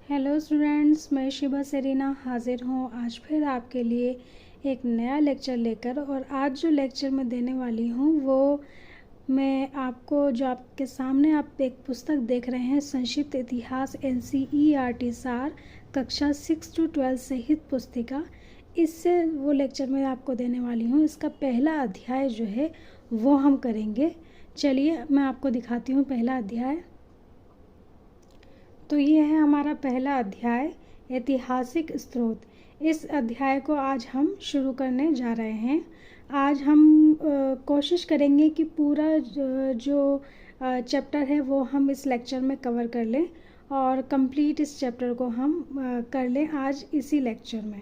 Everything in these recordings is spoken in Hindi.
हेलो स्टूडेंट्स, मैं शिवा सेरीना हाजिर हूँ आज फिर आपके लिए एक नया लेक्चर लेकर। और आज जो लेक्चर मैं देने वाली हूँ वो मैं आपको जो आपके सामने आप एक पुस्तक देख रहे हैं, संक्षिप्त इतिहास NCERT सार कक्षा 6 to 12 सहित पुस्तिका, इससे वो लेक्चर मैं आपको देने वाली हूँ। इसका पहला अध्याय जो है वो हम करेंगे। चलिए मैं आपको दिखाती हूँ पहला अध्याय। तो ये है हमारा पहला अध्याय, ऐतिहासिक स्रोत। इस अध्याय को आज हम शुरू करने जा रहे हैं। आज हम कोशिश करेंगे कि पूरा जो चैप्टर है वो हम इस लेक्चर में कवर कर लें और कंप्लीट इस चैप्टर को हम कर लें आज इसी लेक्चर में।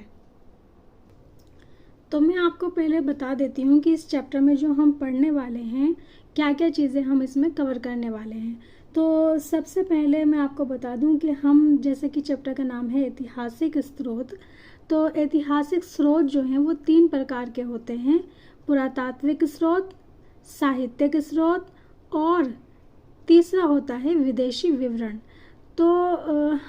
तो मैं आपको पहले बता देती हूँ कि इस चैप्टर में जो हम पढ़ने वाले हैं, क्या क्या चीज़ें हम इसमें कवर करने वाले हैं। तो सबसे पहले मैं आपको बता दूं कि हम, जैसे कि चैप्टर का नाम है ऐतिहासिक स्रोत, तो ऐतिहासिक स्रोत जो हैं वो 3 प्रकार के होते हैं: पुरातात्विक स्रोत, साहित्यिक स्रोत और तीसरा होता है विदेशी विवरण। तो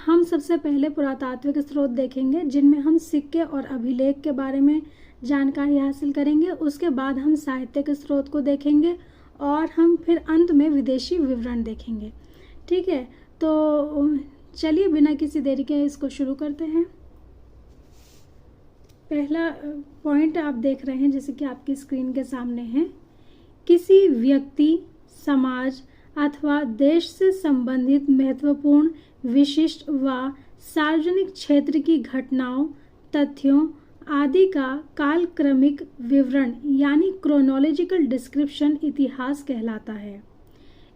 हम सबसे पहले पुरातात्विक स्रोत देखेंगे, जिनमें हम सिक्के और अभिलेख के बारे में जानकारी हासिल करेंगे। उसके बाद हम साहित्यिक स्रोत को देखेंगे और हम फिर अंत में विदेशी विवरण देखेंगे। ठीक है, तो चलिए बिना किसी देरी के इसको शुरू करते हैं। पहला पॉइंट आप देख रहे हैं, जैसे कि आपकी स्क्रीन के सामने है। किसी व्यक्ति, समाज अथवा देश से संबंधित महत्वपूर्ण, विशिष्ट व सार्वजनिक क्षेत्र की घटनाओं, तथ्यों आदि का कालक्रमिक विवरण यानी क्रोनोलॉजिकल डिस्क्रिप्शन इतिहास कहलाता है।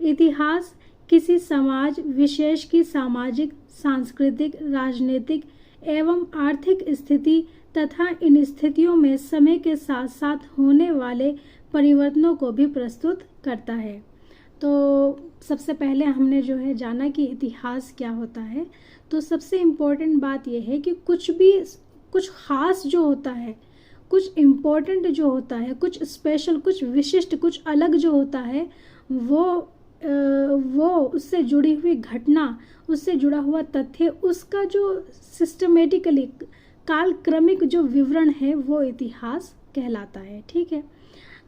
इतिहास किसी समाज विशेष की सामाजिक, सांस्कृतिक, राजनीतिक एवं आर्थिक स्थिति तथा इन स्थितियों में समय के साथ साथ होने वाले परिवर्तनों को भी प्रस्तुत करता है। तो सबसे पहले हमने जो है जाना कि इतिहास क्या होता है। तो सबसे इम्पोर्टेंट बात यह है कि कुछ ख़ास जो होता है, कुछ इम्पोर्टेंट जो होता है, कुछ स्पेशल, कुछ विशिष्ट, कुछ अलग जो होता है, वो उससे जुड़ी हुई घटना, उससे जुड़ा हुआ तथ्य, उसका जो सिस्टमेटिकली कालक्रमिक जो विवरण है वो इतिहास कहलाता है। ठीक है,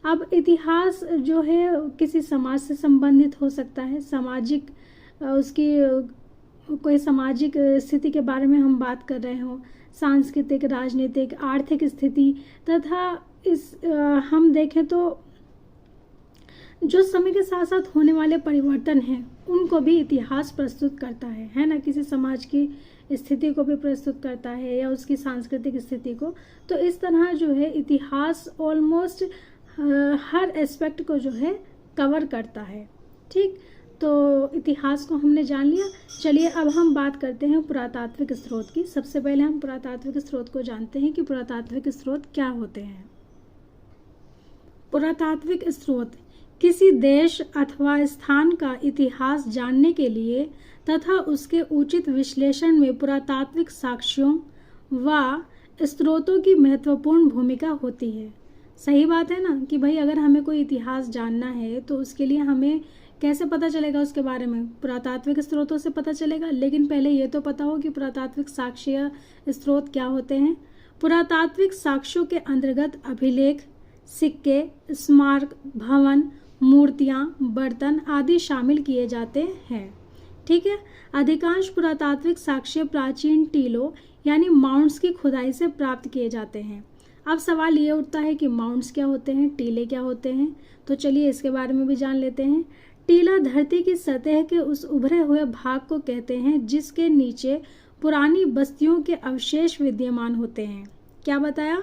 अब इतिहास जो है किसी समाज से संबंधित हो सकता है, सामाजिक उसकी कोई सामाजिक स्थिति के बारे में हम बात कर रहे हों, सांस्कृतिक, राजनीतिक, आर्थिक स्थिति तथा हम देखें तो जो समय के साथ साथ होने वाले परिवर्तन हैं उनको भी इतिहास प्रस्तुत करता है ना। किसी समाज की स्थिति को भी प्रस्तुत करता है या उसकी सांस्कृतिक स्थिति को। तो इस तरह जो है इतिहास ऑलमोस्ट हर एस्पेक्ट को जो है कवर करता है। ठीक, तो इतिहास को हमने जान लिया। चलिए अब हम बात करते हैं पुरातात्विक स्रोत की। सबसे पहले हम पुरातात्विक स्रोत को जानते हैं कि पुरातात्विक स्रोत क्या होते हैं। पुरातात्विक स्रोत किसी देश अथवा स्थान का इतिहास जानने के लिए तथा उसके उचित विश्लेषण में पुरातात्विक साक्ष्यों व स्रोतों की महत्वपूर्ण भूमिका होती है। सही बात है ना कि भाई अगर हमें कोई इतिहास जानना है तो उसके लिए हमें कैसे पता चलेगा उसके बारे में? पुरातात्विक स्रोतों से पता चलेगा। लेकिन पहले ये तो पता हो कि पुरातात्विक साक्ष्य स्रोत क्या होते हैं। पुरातात्विक साक्ष्यों के अंतर्गत अभिलेख, सिक्के, स्मारक, भवन, मूर्तियां, बर्तन आदि शामिल किए जाते हैं। ठीक है, अधिकांश पुरातात्विक साक्ष्य प्राचीन टीलों यानी माउंट्स की खुदाई से प्राप्त किए जाते हैं। अब सवाल ये उठता है कि माउंट्स क्या होते हैं, टीले क्या होते हैं। तो चलिए इसके बारे में भी जान लेते हैं। टीला धरती की सतह के उस उभरे हुए भाग को कहते हैं जिसके नीचे पुरानी बस्तियों के अवशेष विद्यमान होते हैं। क्या बताया?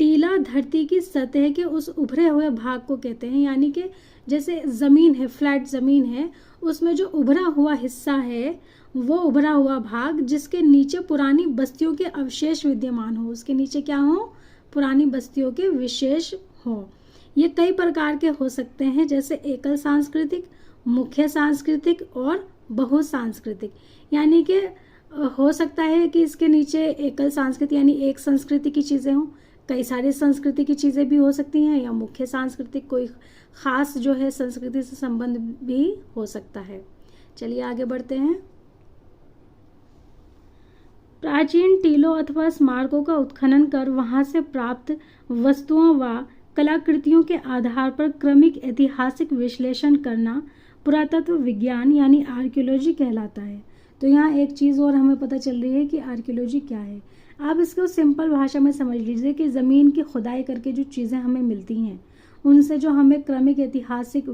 टीला धरती की सतह के उस उभरे हुए भाग को कहते हैं, यानी कि जैसे ज़मीन है, फ्लैट ज़मीन है, उसमें जो उभरा हुआ हिस्सा है वो उभरा हुआ भाग जिसके नीचे पुरानी बस्तियों के अवशेष विद्यमान हो, उसके नीचे क्या हो? पुरानी बस्तियों के विशेष हो। ये कई प्रकार के हो सकते हैं, जैसे एकल सांस्कृतिक, मुख्य सांस्कृतिक और बहुसांस्कृतिक। यानी कि हो सकता है कि इसके नीचे एकल संस्कृति यानी एक संस्कृति की चीज़ें हों, कई सारी संस्कृति की चीज़ें भी हो सकती हैं, या मुख्य सांस्कृतिक कोई ख़ास जो है संस्कृति से संबंध भी हो सकता है। चलिए आगे बढ़ते हैं। प्राचीन टीलों अथवा स्मारकों का उत्खनन कर वहां से प्राप्त वस्तुओं व कलाकृतियों के आधार पर क्रमिक ऐतिहासिक विश्लेषण करना पुरातत्व विज्ञान यानी आर्कियोलॉजी कहलाता है। तो यहाँ एक चीज़ और हमें पता चल रही है कि आर्कियोलॉजी क्या है। आप इसको सिंपल भाषा में समझ लीजिए कि ज़मीन की खुदाई करके जो चीज़ें हमें मिलती हैं उनसे जो हमें क्रमिक ऐतिहासिक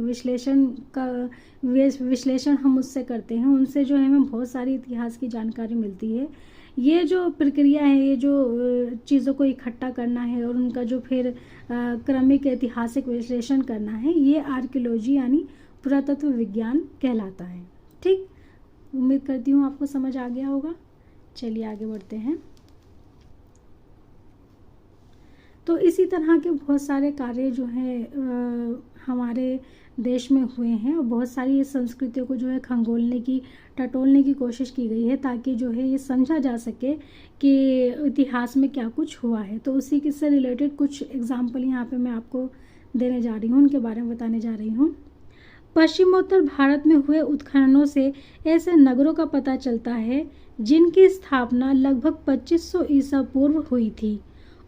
विश्लेषण हम उससे करते हैं, उनसे जो है हमें बहुत सारी इतिहास की जानकारी मिलती है। ये जो प्रक्रिया है, ये जो चीज़ों को इकट्ठा करना है और उनका जो फिर क्रमिक ऐतिहासिक विश्लेषण करना है, ये आर्कियोलॉजी यानी पुरातत्व विज्ञान कहलाता है। ठीक, उम्मीद करती हूँ आपको समझ आ गया होगा। चलिए आगे बढ़ते हैं। तो इसी तरह के बहुत सारे कार्य जो है हमारे देश में हुए हैं और बहुत सारी संस्कृतियों को जो है खंगोलने की, टटोलने की कोशिश की गई है ताकि जो है ये समझा जा सके कि इतिहास में क्या कुछ हुआ है। तो उसी के से रिलेटेड कुछ एग्जाम्पल यहाँ पे मैं आपको देने जा रही हूँ, उनके बारे में बताने जा रही हूँ। पश्चिमोत्तर भारत में हुए उत्खननों से ऐसे नगरों का पता चलता है जिनकी स्थापना लगभग 2500 ईसा पूर्व हुई थी।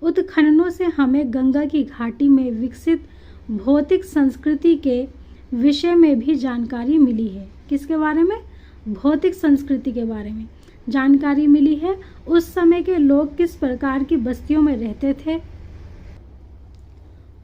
उत्खननों से हमें गंगा की घाटी में विकसित भौतिक संस्कृति के विषय में भी जानकारी मिली है। किसके बारे में? भौतिक संस्कृति के बारे में जानकारी मिली है। उस समय के लोग किस प्रकार की बस्तियों में रहते थे,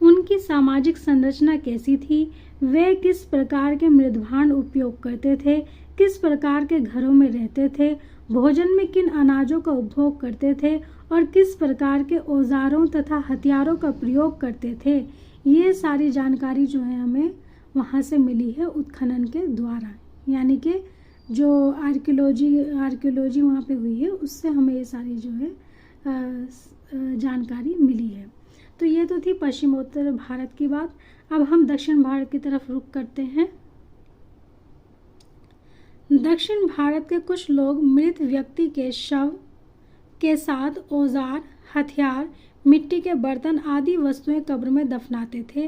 उनकी सामाजिक संरचना कैसी थी, वे किस प्रकार के मृदभांड उपयोग करते थे, किस प्रकार के घरों में रहते थे, भोजन में किन अनाजों का उपभोग करते थे और किस प्रकार के औजारों तथा हथियारों का प्रयोग करते थे। ये सारी जानकारी जो है हमें वहाँ से मिली है उत्खनन के द्वारा, यानी कि जो आर्कियोलॉजी वहाँ पे हुई है उससे हमें ये सारी जो है जानकारी मिली है। तो ये तो थी पश्चिमोत्तर भारत की बात। अब हम दक्षिण भारत की तरफ रुख करते हैं। दक्षिण भारत के कुछ लोग मृत व्यक्ति के शव के साथ औजार, हथियार, मिट्टी के बर्तन आदि वस्तुएं कब्र में दफनाते थे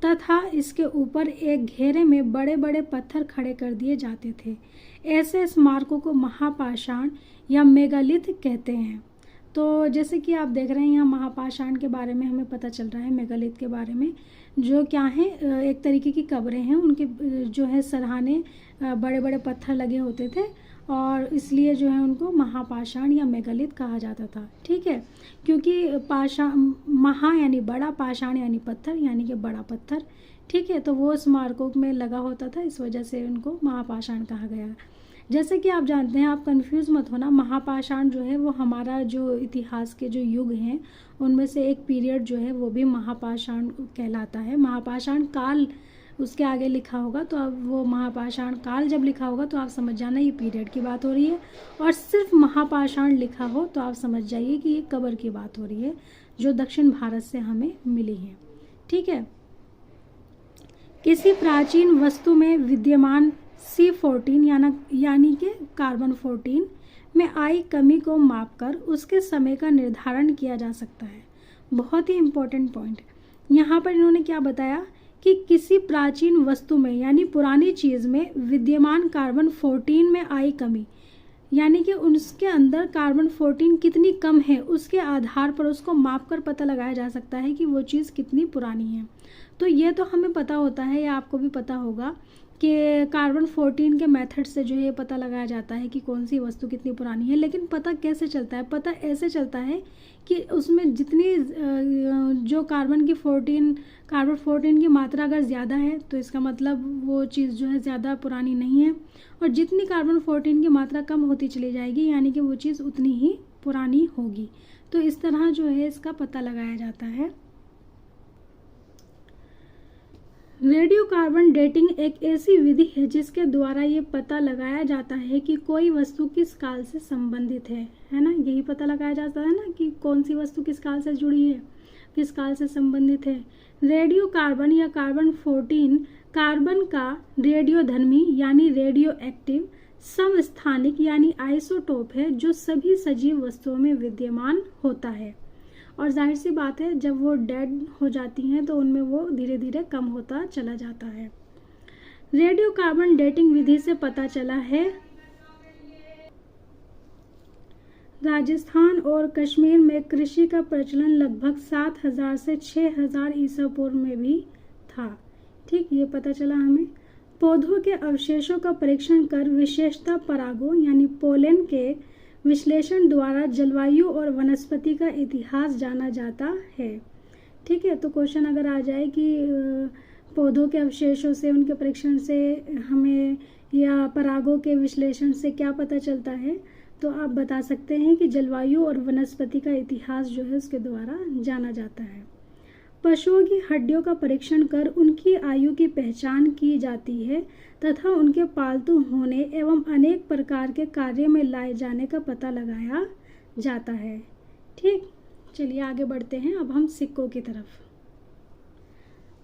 तथा इसके ऊपर एक घेरे में बड़े बड़े पत्थर खड़े कर दिए जाते थे। ऐसे स्मारकों को महापाषाण या मेगालिथ कहते हैं। तो जैसे कि आप देख रहे हैं यहाँ महापाषाण के बारे में हमें पता चल रहा है, मेगालिथ के बारे में जो क्या है, एक तरीके की कब्रें हैं, उनके जो है सरहाने बड़े बड़े पत्थर लगे होते थे और इसलिए जो है उनको महापाषाण या मेगालिथ कहा जाता था। ठीक है, क्योंकि महा यानी बड़ा, पाषाण यानी पत्थर यानी कि बड़ा पत्थर। ठीक है, तो वो स्मारकों में लगा होता था, इस वजह से उनको महापाषाण कहा गया। जैसे कि आप जानते हैं, आप कंफ्यूज मत होना, महापाषाण जो है वो हमारा जो इतिहास के जो युग हैं उनमें से एक पीरियड जो है वो भी महापाषाण कहलाता है। महापाषाण काल उसके आगे लिखा होगा, तो अब वो महापाषाण काल जब लिखा होगा तो आप समझ जाना ये पीरियड की बात हो रही है, और सिर्फ महापाषाण लिखा हो तो आप समझ जाइए कि ये कब्र की बात हो रही है जो दक्षिण भारत से हमें मिली है। ठीक है, किसी प्राचीन वस्तु में विद्यमान C14 यानी कि कार्बन 14 में आई कमी को मापकर उसके समय का निर्धारण किया जा सकता है। बहुत ही इम्पोर्टेंट पॉइंट यहाँ पर इन्होंने क्या बताया कि किसी प्राचीन वस्तु में यानी पुरानी चीज़ में विद्यमान कार्बन 14 में आई कमी, यानी कि उसके अंदर कार्बन 14 कितनी कम है उसके आधार पर उसको मापकर पता लगाया जा सकता है कि वो चीज़ कितनी पुरानी है। तो ये तो हमें पता होता है, या आपको भी पता होगा कि कार्बन 14 के मेथड से जो है पता लगाया जाता है कि कौन सी वस्तु कितनी पुरानी है। लेकिन पता कैसे चलता है? पता ऐसे चलता है कि उसमें जितनी जो कार्बन 14 की मात्रा अगर ज़्यादा है तो इसका मतलब वो चीज़ जो है ज़्यादा पुरानी नहीं है, और जितनी कार्बन 14 की मात्रा कम होती चली जाएगी यानी कि वो चीज़ उतनी ही पुरानी होगी। तो इस तरह जो है इसका पता लगाया जाता है। रेडियो कार्बन डेटिंग एक ऐसी विधि है जिसके द्वारा ये पता लगाया जाता है कि कोई वस्तु किस काल से संबंधित है ना। यही पता लगाया जाता है ना कि कौन सी वस्तु किस काल से जुड़ी है, किस काल से संबंधित है। रेडियो कार्बन या कार्बन 14 कार्बन का रेडियोधर्मी यानी रेडियो एक्टिव समस्थानिक यानी आइसोटोप है जो सभी सजीव वस्तुओं में विद्यमान होता है, और जाहिर सी बात है जब वो डेड हो जाती हैं तो उनमें वो धीरे धीरे कम होता चला जाता है। रेडियो कार्बन डेटिंग विधि से पता चला है राजस्थान और कश्मीर में कृषि का प्रचलन लगभग 7000 से 6000 ईसा पूर्व में भी था। ठीक, ये पता चला हमें। पौधों के अवशेषों का परीक्षण कर विशेषता परागों यानी पोलन के विश्लेषण द्वारा जलवायु और वनस्पति का इतिहास जाना जाता है। ठीक है, तो क्वेश्चन अगर आ जाए कि पौधों के अवशेषों से, उनके परीक्षण से हमें या परागों के विश्लेषण से क्या पता चलता है, तो आप बता सकते हैं कि जलवायु और वनस्पति का इतिहास जो है उसके द्वारा जाना जाता है। पशुओं की हड्डियों का परीक्षण कर उनकी आयु की पहचान की जाती है तथा उनके पालतू होने एवं अनेक प्रकार के कार्य में लाए जाने का पता लगाया जाता है। ठीक, चलिए आगे बढ़ते हैं। अब हम सिक्कों की तरफ।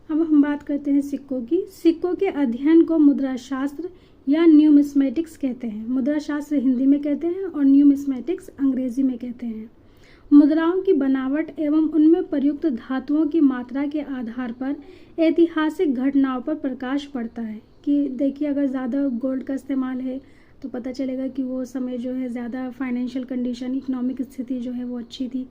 अब हम बात करते हैं सिक्कों की। सिक्कों के अध्ययन को मुद्रा शास्त्र या न्यूमिस्मेटिक्स कहते हैं। मुद्रा शास्त्र हिंदी में कहते हैं और न्यूमिस्मेटिक्स अंग्रेजी में कहते हैं। मुद्राओं की बनावट एवं उनमें प्रयुक्त धातुओं की मात्रा के आधार पर ऐतिहासिक घटनाओं पर प्रकाश पड़ता है कि देखिए, अगर ज़्यादा गोल्ड का इस्तेमाल है तो पता चलेगा कि वो समय जो है ज़्यादा फाइनेंशियल कंडीशन, इकोनॉमिक स्थिति जो है वो अच्छी थी,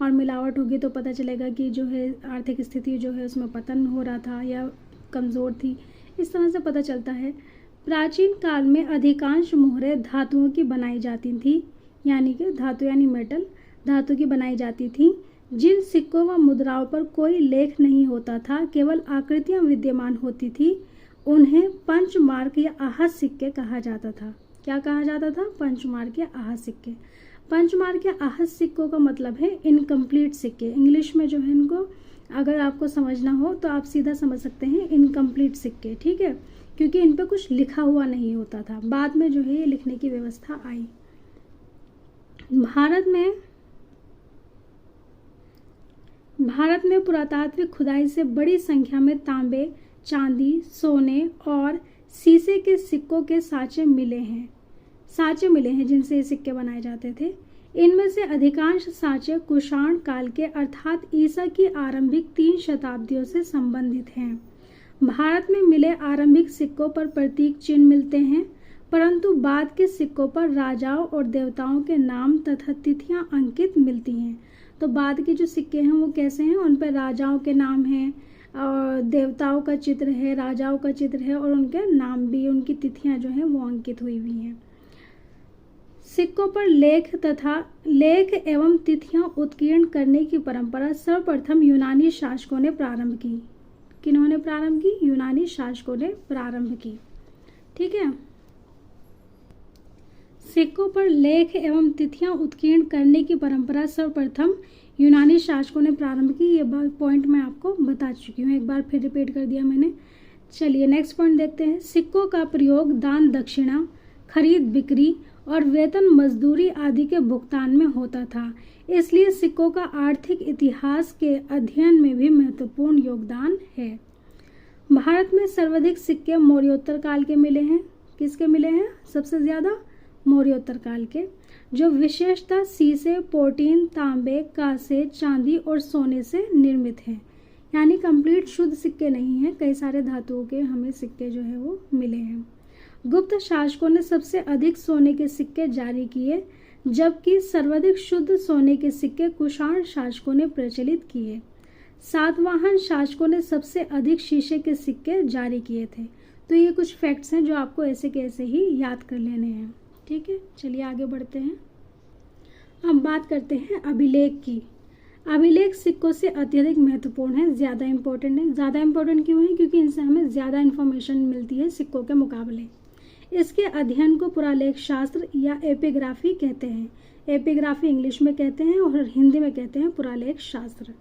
और मिलावट होगी तो पता चलेगा कि जो है आर्थिक स्थिति जो है उसमें पतन हो रहा था या कमज़ोर थी। इस तरह से पता चलता है। प्राचीन काल में अधिकांश मोहरें धातुओं की बनाई जाती थी, यानी कि धातु यानी मेटल, धातु की बनाई जाती थी। जिन सिक्कों व मुद्राओं पर कोई लेख नहीं होता था, केवल आकृतियां विद्यमान होती थी, उन्हें पंचमार्क या आहस सिक्के कहा जाता था। क्या कहा जाता था? पंचमार्क या आहस सिक्के। पंचमार्क या आहस सिक्कों का मतलब है इनकम्प्लीट सिक्के। इंग्लिश में जो है इनको अगर आपको समझना हो तो आप सीधा समझ सकते हैं इनकम्प्लीट सिक्के। ठीक है, क्योंकि इन पर कुछ लिखा हुआ नहीं होता था। बाद में जो है ये लिखने की व्यवस्था आई। भारत में पुरातात्विक खुदाई से बड़ी संख्या में तांबे, चांदी, सोने और शीशे के सिक्कों के साँचे मिले हैं जिनसे ये सिक्के बनाए जाते थे। इनमें से अधिकांश साँचे कुषाण काल के अर्थात ईसा की आरंभिक 3 शताब्दियों से संबंधित हैं। भारत में मिले आरंभिक सिक्कों पर प्रतीक चिन्ह मिलते हैं, परंतु बाद के सिक्कों पर राजाओं और देवताओं के नाम तथा तिथियां अंकित मिलती हैं। तो बाद के जो सिक्के हैं वो कैसे हैं? उन पर राजाओं के नाम हैं और देवताओं का चित्र है, राजाओं का चित्र है और उनके नाम भी, उनकी तिथियां जो हैं वो अंकित हुई हुई हैं। सिक्कों पर लेख एवं तिथियां उत्कीर्ण करने की परंपरा सर्वप्रथम यूनानी शासकों ने प्रारंभ की। किन्होंने प्रारंभ की? यूनानी शासकों ने प्रारंभ की। ठीक है, सिक्कों पर लेख एवं तिथियां उत्कीर्ण करने की परंपरा सर्वप्रथम यूनानी शासकों ने प्रारंभ की। ये पॉइंट मैं आपको बता चुकी हूँ, एक बार फिर रिपीट कर दिया मैंने। चलिए नेक्स्ट पॉइंट देखते हैं। सिक्कों का प्रयोग दान दक्षिणा, खरीद बिक्री और वेतन मजदूरी आदि के भुगतान में होता था, इसलिए सिक्कों का आर्थिक इतिहास के अध्ययन में भी महत्वपूर्ण योगदान है। भारत में सर्वाधिक सिक्के मौर्योत्तर काल के मिले हैं। किसके मिले हैं सबसे ज़्यादा? मौर्योत्तर काल के, जो विशेषतः शीशे, पोर्टिन, तांबे, कांसे, चांदी और सोने से निर्मित हैं। यानी कंप्लीट शुद्ध सिक्के नहीं हैं, कई सारे धातुओं के हमें सिक्के जो है वो मिले हैं। गुप्त शासकों ने सबसे अधिक सोने के सिक्के जारी किए, जबकि सर्वाधिक शुद्ध सोने के सिक्के कुषाण शासकों ने प्रचलित किए। सातवाहन शासकों ने सबसे अधिक शीशे के सिक्के जारी किए थे। तो ये कुछ फैक्ट्स हैं जो आपको ऐसे के ऐसे ही याद कर लेने हैं। ठीक है, चलिए आगे बढ़ते हैं। अब बात करते हैं अभिलेख की। अभिलेख सिक्कों से अत्यधिक महत्वपूर्ण है, ज़्यादा इंपॉर्टेंट है। ज़्यादा इंपॉर्टेंट क्यों है? क्योंकि इनसे हमें ज़्यादा इन्फॉर्मेशन मिलती है सिक्कों के मुकाबले। इसके अध्ययन को पुरालेख शास्त्र या एपिग्राफी कहते हैं। एपिग्राफी इंग्लिश में कहते हैं और हिंदी में कहते हैं पुरालेख शास्त्र।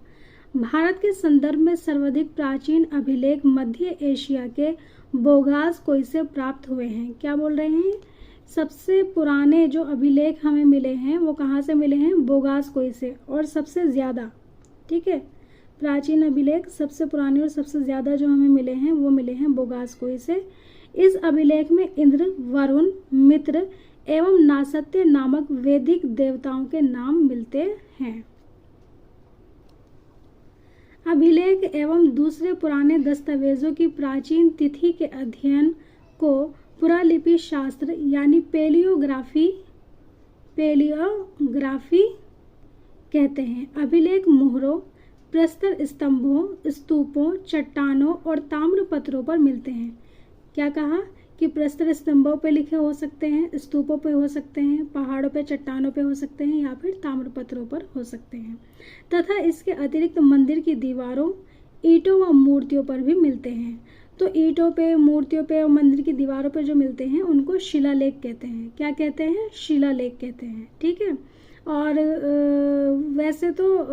भारत के संदर्भ में सर्वाधिक प्राचीन अभिलेख मध्य एशिया के बोगास कोई से प्राप्त हुए हैं। क्या बोल रहे हैं? सबसे पुराने जो अभिलेख हमें मिले हैं वो कहाँ से मिले हैं? बोगास कोई से। और सबसे ज़्यादा, ठीक है, प्राचीन अभिलेख सबसे पुराने और सबसे ज़्यादा जो हमें मिले हैं वो मिले हैं बोगास कोई से। इस अभिलेख में इंद्र, वरुण, मित्र एवं नासत्य नामक वैदिक देवताओं के नाम मिलते हैं। अभिलेख एवं दूसरे पुराने दस्तावेजों की प्राचीन तिथि के अध्ययन को पुरालिपि शास्त्र यानी पेलियोग्राफी कहते हैं। अभिलेख मोहरों, प्रस्तर स्तंभों, स्तूपों, चट्टानों और ताम्र पत्रों पर मिलते हैं। क्या कहा कि प्रस्तर स्तंभों पे लिखे हो सकते हैं, स्तूपों पे हो सकते हैं, पहाड़ों पे चट्टानों पे हो सकते हैं या फिर ताम्र पत्रों पर हो सकते हैं। तथा इसके अतिरिक्त मंदिर की दीवारों, ईंटों व मूर्तियों पर भी मिलते हैं। तो ईंटों पे, मूर्तियों पे और मंदिर की दीवारों पर जो मिलते हैं उनको शिलालेख कहते हैं। क्या कहते हैं? शिलालेख कहते हैं। ठीक है। और वैसे तो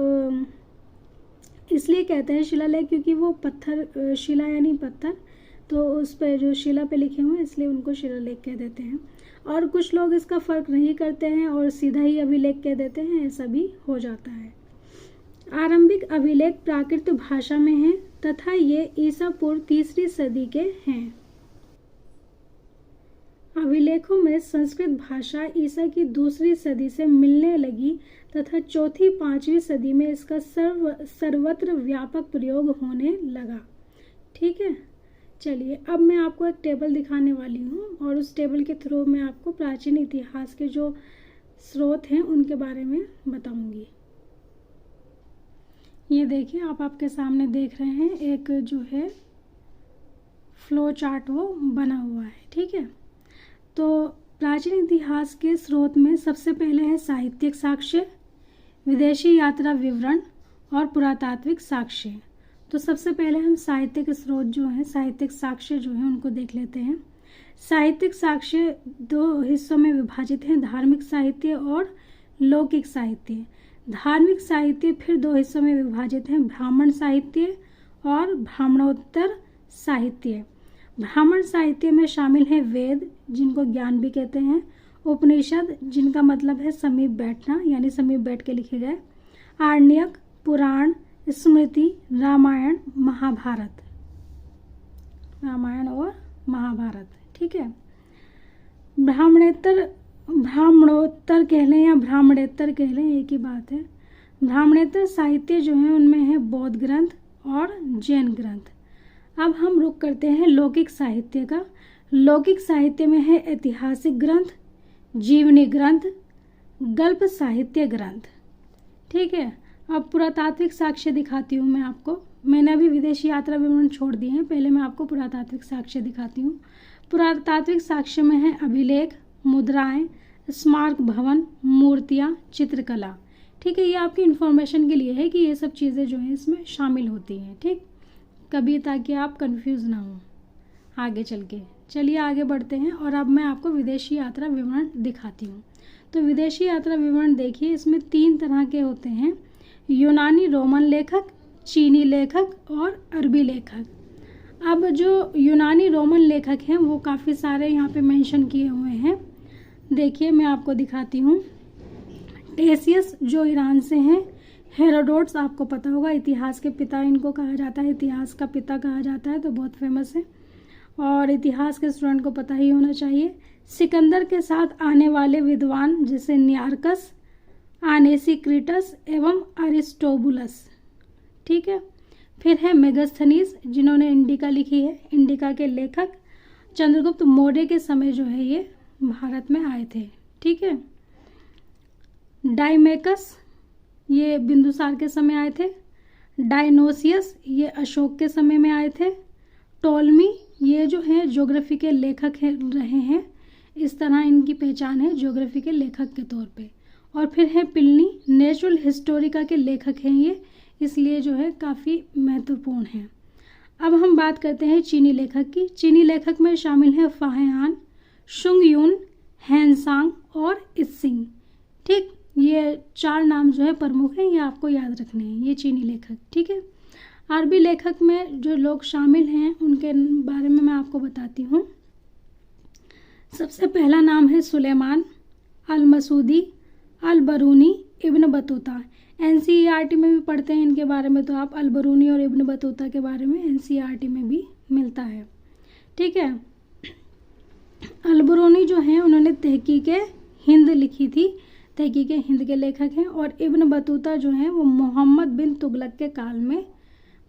इसलिए कहते हैं शिलालेख क्योंकि वो पत्थर, शिला यानी पत्थर, तो उस पर जो शिला पे लिखे हुए हैं इसलिए उनको शिलालेख कह देते हैं। और कुछ लोग इसका फर्क नहीं करते हैं और सीधा ही अभिलेख कह देते हैं, ऐसा भी हो जाता है। आरंभिक अभिलेख प्राकृत भाषा में हैं तथा ये ईसा पूर्व 3री सदी के हैं। अभिलेखों में संस्कृत भाषा ईसा की 2री सदी से मिलने लगी तथा 4वीं 5वीं सदी में इसका सर्वत्र व्यापक प्रयोग होने लगा। ठीक है। चलिए अब मैं आपको एक टेबल दिखाने वाली हूँ और उस टेबल के थ्रू मैं आपको प्राचीन इतिहास के जो स्रोत हैं उनके बारे में बताऊंगी। ये देखिए, आप आपके सामने देख रहे हैं एक जो है फ्लो चार्ट वो बना हुआ है। ठीक है। तो प्राचीन इतिहास के स्रोत में सबसे पहले है साहित्यिक साक्ष्य, विदेशी यात्रा विवरण और पुरातात्विक साक्ष्य। तो सबसे पहले हम साहित्यिक स्रोत जो हैं, साहित्यिक साक्ष्य जो हैं उनको देख लेते हैं। साहित्यिक साक्ष्य 2 हिस्सों में विभाजित हैं, धार्मिक साहित्य और लौकिक साहित्य। धार्मिक साहित्य फिर 2 हिस्सों में विभाजित हैं, ब्राह्मण साहित्य और ब्राह्मणोत्तर साहित्य। ब्राह्मण साहित्य में शामिल है वेद, जिनको ज्ञान भी कहते हैं, उपनिषद, जिनका मतलब है समीप बैठना यानी समीप बैठ के लिखे गए, आरण्यक, पुराण, स्मृति, रामायण, महाभारत, रामायण और महाभारत। ठीक है। ब्राह्मणोत्तर कह लें या ब्राह्मणेतर कह लें, एक ही बात है। ब्राह्मणेतर साहित्य जो है उनमें है बौद्ध ग्रंथ और जैन ग्रंथ। अब हम रुख करते हैं लौकिक साहित्य का। लौकिक साहित्य में है ऐतिहासिक ग्रंथ, जीवनी ग्रंथ, गल्प साहित्य ग्रंथ। ठीक है। अब पुरातात्विक साक्ष्य दिखाती हूँ मैं आपको। मैंने अभी विदेशी यात्रा विवरण छोड़ दिए हैं, पहले मैं आपको पुरातात्विक साक्ष्य दिखाती हूँ। पुरातात्विक साक्ष्य में है अभिलेख, मुद्राएं, स्मारक भवन, मूर्तियाँ, चित्रकला। ठीक है। ये आपकी इन्फॉर्मेशन के लिए है कि ये सब चीज़ें जो हैं इसमें शामिल होती हैं। ठीक, कभी ताकि आप कंफ्यूज ना हो आगे चल के। चलिए आगे बढ़ते हैं और अब मैं आपको विदेशी यात्रा विवरण दिखाती हूँ। तो विदेशी यात्रा विवरण देखिए, इसमें 3 तरह के होते हैं, यूनानी रोमन लेखक, चीनी लेखक और अरबी लेखक। अब जो यूनानी रोमन लेखक हैं वो काफ़ी सारे यहाँ पे मेंशन किए हुए हैं। देखिए मैं आपको दिखाती हूँ। टेसियस जो ईरान से हैं, हेरोडोट्स आपको पता होगा, इतिहास के पिता इनको कहा जाता है, इतिहास का पिता कहा जाता है, तो बहुत फेमस है और इतिहास के स्टूडेंट को पता ही होना चाहिए। सिकंदर के साथ आने वाले विद्वान जैसे नियार्कस, आनेसिक्रिटस एवं अरिस्टोबुलस। ठीक है। फिर है मेगास्थनीज, जिन्होंने इंडिका लिखी है। इंडिका के लेखक चंद्रगुप्त मौर्य के समय जो है ये भारत में आए थे। ठीक है। डाइमेकस ये बिंदुसार के समय आए थे। डायनोसियस ये अशोक के समय में आए थे। टोलमी ये जो है ज्योग्राफी के लेखक रहे हैं, इस तरह इनकी पहचान है ज्योग्राफी के लेखक के तौर पे। और फिर है पिलनी, नेचुरल हिस्टोरिका के लेखक हैं ये, इसलिए जो है काफ़ी महत्वपूर्ण है। अब हम बात करते हैं चीनी लेखक की। चीनी लेखक में शामिल है फाहेहान, शुंगयुन, हैनसांग और इत्सिंग। ठीक, ये 4 नाम जो है प्रमुख हैं, ये आपको याद रखने हैं, ये चीनी लेखक। ठीक है। अरबी लेखक में जो लोग शामिल हैं उनके बारे में मैं आपको बताती हूँ। सबसे पहला नाम है सुलेमान, अल मसूदी, अल बरूनी, इब्न बतूता। एनसीईआरटी में भी पढ़ते हैं इनके बारे में, तो आप अल बरूनी और इब्न बतूता के बारे में एनसीईआरटी में भी मिलता है। ठीक है। अल बरूनी जो हैं उन्होंने तहकीक हिंद लिखी थी, तहकीक हिंद के लेखक हैं। और इब्न बतूता जो हैं वो मोहम्मद बिन तुगलक के काल में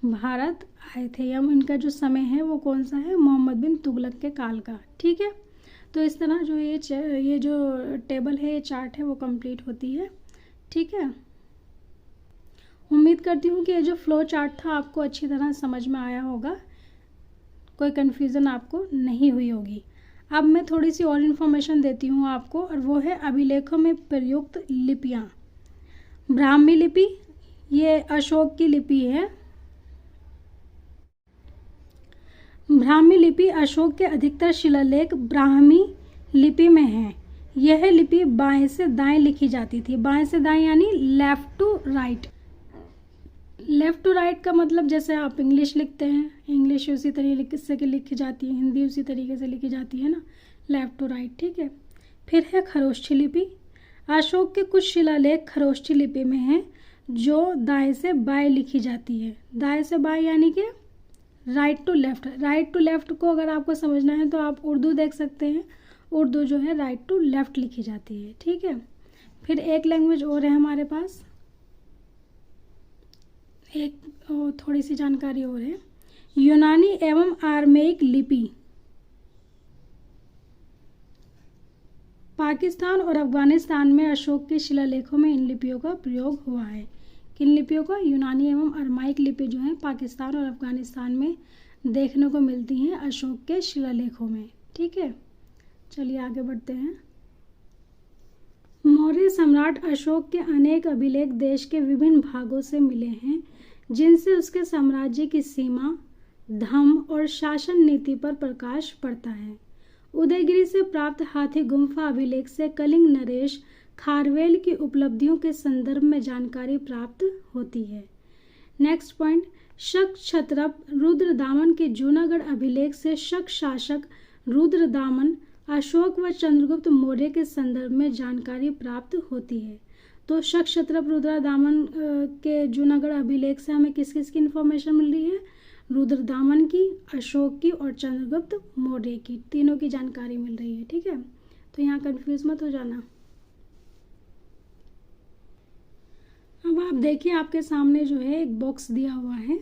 भारत आए थे, या इनका जो समय है वो कौन सा है, मोहम्मद बिन तुगलक के काल का। ठीक है। तो इस तरह जो ये जो टेबल है, ये चार्ट है, वो कंप्लीट होती है। ठीक है, उम्मीद करती हूँ कि ये जो फ्लो चार्ट था आपको अच्छी तरह समझ में आया होगा, कोई कन्फ्यूज़न आपको नहीं हुई होगी। अब मैं थोड़ी सी और इन्फॉर्मेशन देती हूँ आपको, और वो है अभिलेखों में प्रयुक्त लिपियाँ। ब्राह्मी लिपि, ये अशोक की लिपि है। ब्राह्मी लिपि अशोक के अधिकतर शिलालेख ब्राह्मी लिपि में हैं। यह लिपि बाएं से दाएं लिखी जाती थी। बाएं से दाएं यानी left to right. Left to right का मतलब जैसे आप इंग्लिश लिखते हैं, इंग्लिश उसी तरीके से लिखी जाती है, हिंदी उसी तरीके से लिखी जाती है ना, लेफ्ट टू राइट। ठीक है, फिर है खरोष्ठी लिपि। अशोक के कुछ शिलालेख खरोष्ठी लिपि में हैं जो दाएं से बाएं लिखी जाती है। दाएं से बाएं यानी कि right to left. Right to left को अगर आपको समझना है तो आप उर्दू देख सकते हैं। उर्दू जो है राइट टू लेफ्ट लिखी जाती है। ठीक है, फिर एक लैंग्वेज और है हमारे पास, एक थोड़ी सी जानकारी और है, यूनानी एवं आर्मेइक लिपि। पाकिस्तान और अफगानिस्तान में अशोक के शिलालेखों में इन लिपियों का प्रयोग हुआ है। किन लिपियों का? यूनानी एवं अरमाइक लिपि जो है पाकिस्तान और अफगानिस्तान में देखने को मिलती हैं अशोक के शिलालेखों में। ठीक है, चलिए आगे बढ़ते हैं। मौर्य सम्राट अशोक के अनेक अभिलेख देश के विभिन्न भागों से मिले हैं, जिनसे उसके साम्राज्य की सीमा, धर्म और शासन नीति पर प्रकाश पड़ता है। उदयगिरी से प्राप्त हाथी गुम्फा अभिलेख से कलिंग नरेश खारवेल की उपलब्धियों के संदर्भ में जानकारी प्राप्त होती है। नेक्स्ट पॉइंट, शक क्षत्रप रुद्रदामन के जूनागढ़ अभिलेख से शक शासक रुद्रदामन अशोक व चंद्रगुप्त मौर्य के संदर्भ में जानकारी प्राप्त होती है। तो शक क्षत्रप रुद्रदामन के जूनागढ़ अभिलेख से हमें किस किस की इन्फॉर्मेशन मिल रही है? रुद्रदामन की, अशोक की और चंद्रगुप्त मौर्य की, तीनों की जानकारी मिल रही है। ठीक है, तो यहाँ कंफ्यूज मत हो जाना। अब आप देखिए आपके सामने जो है एक बॉक्स दिया हुआ है।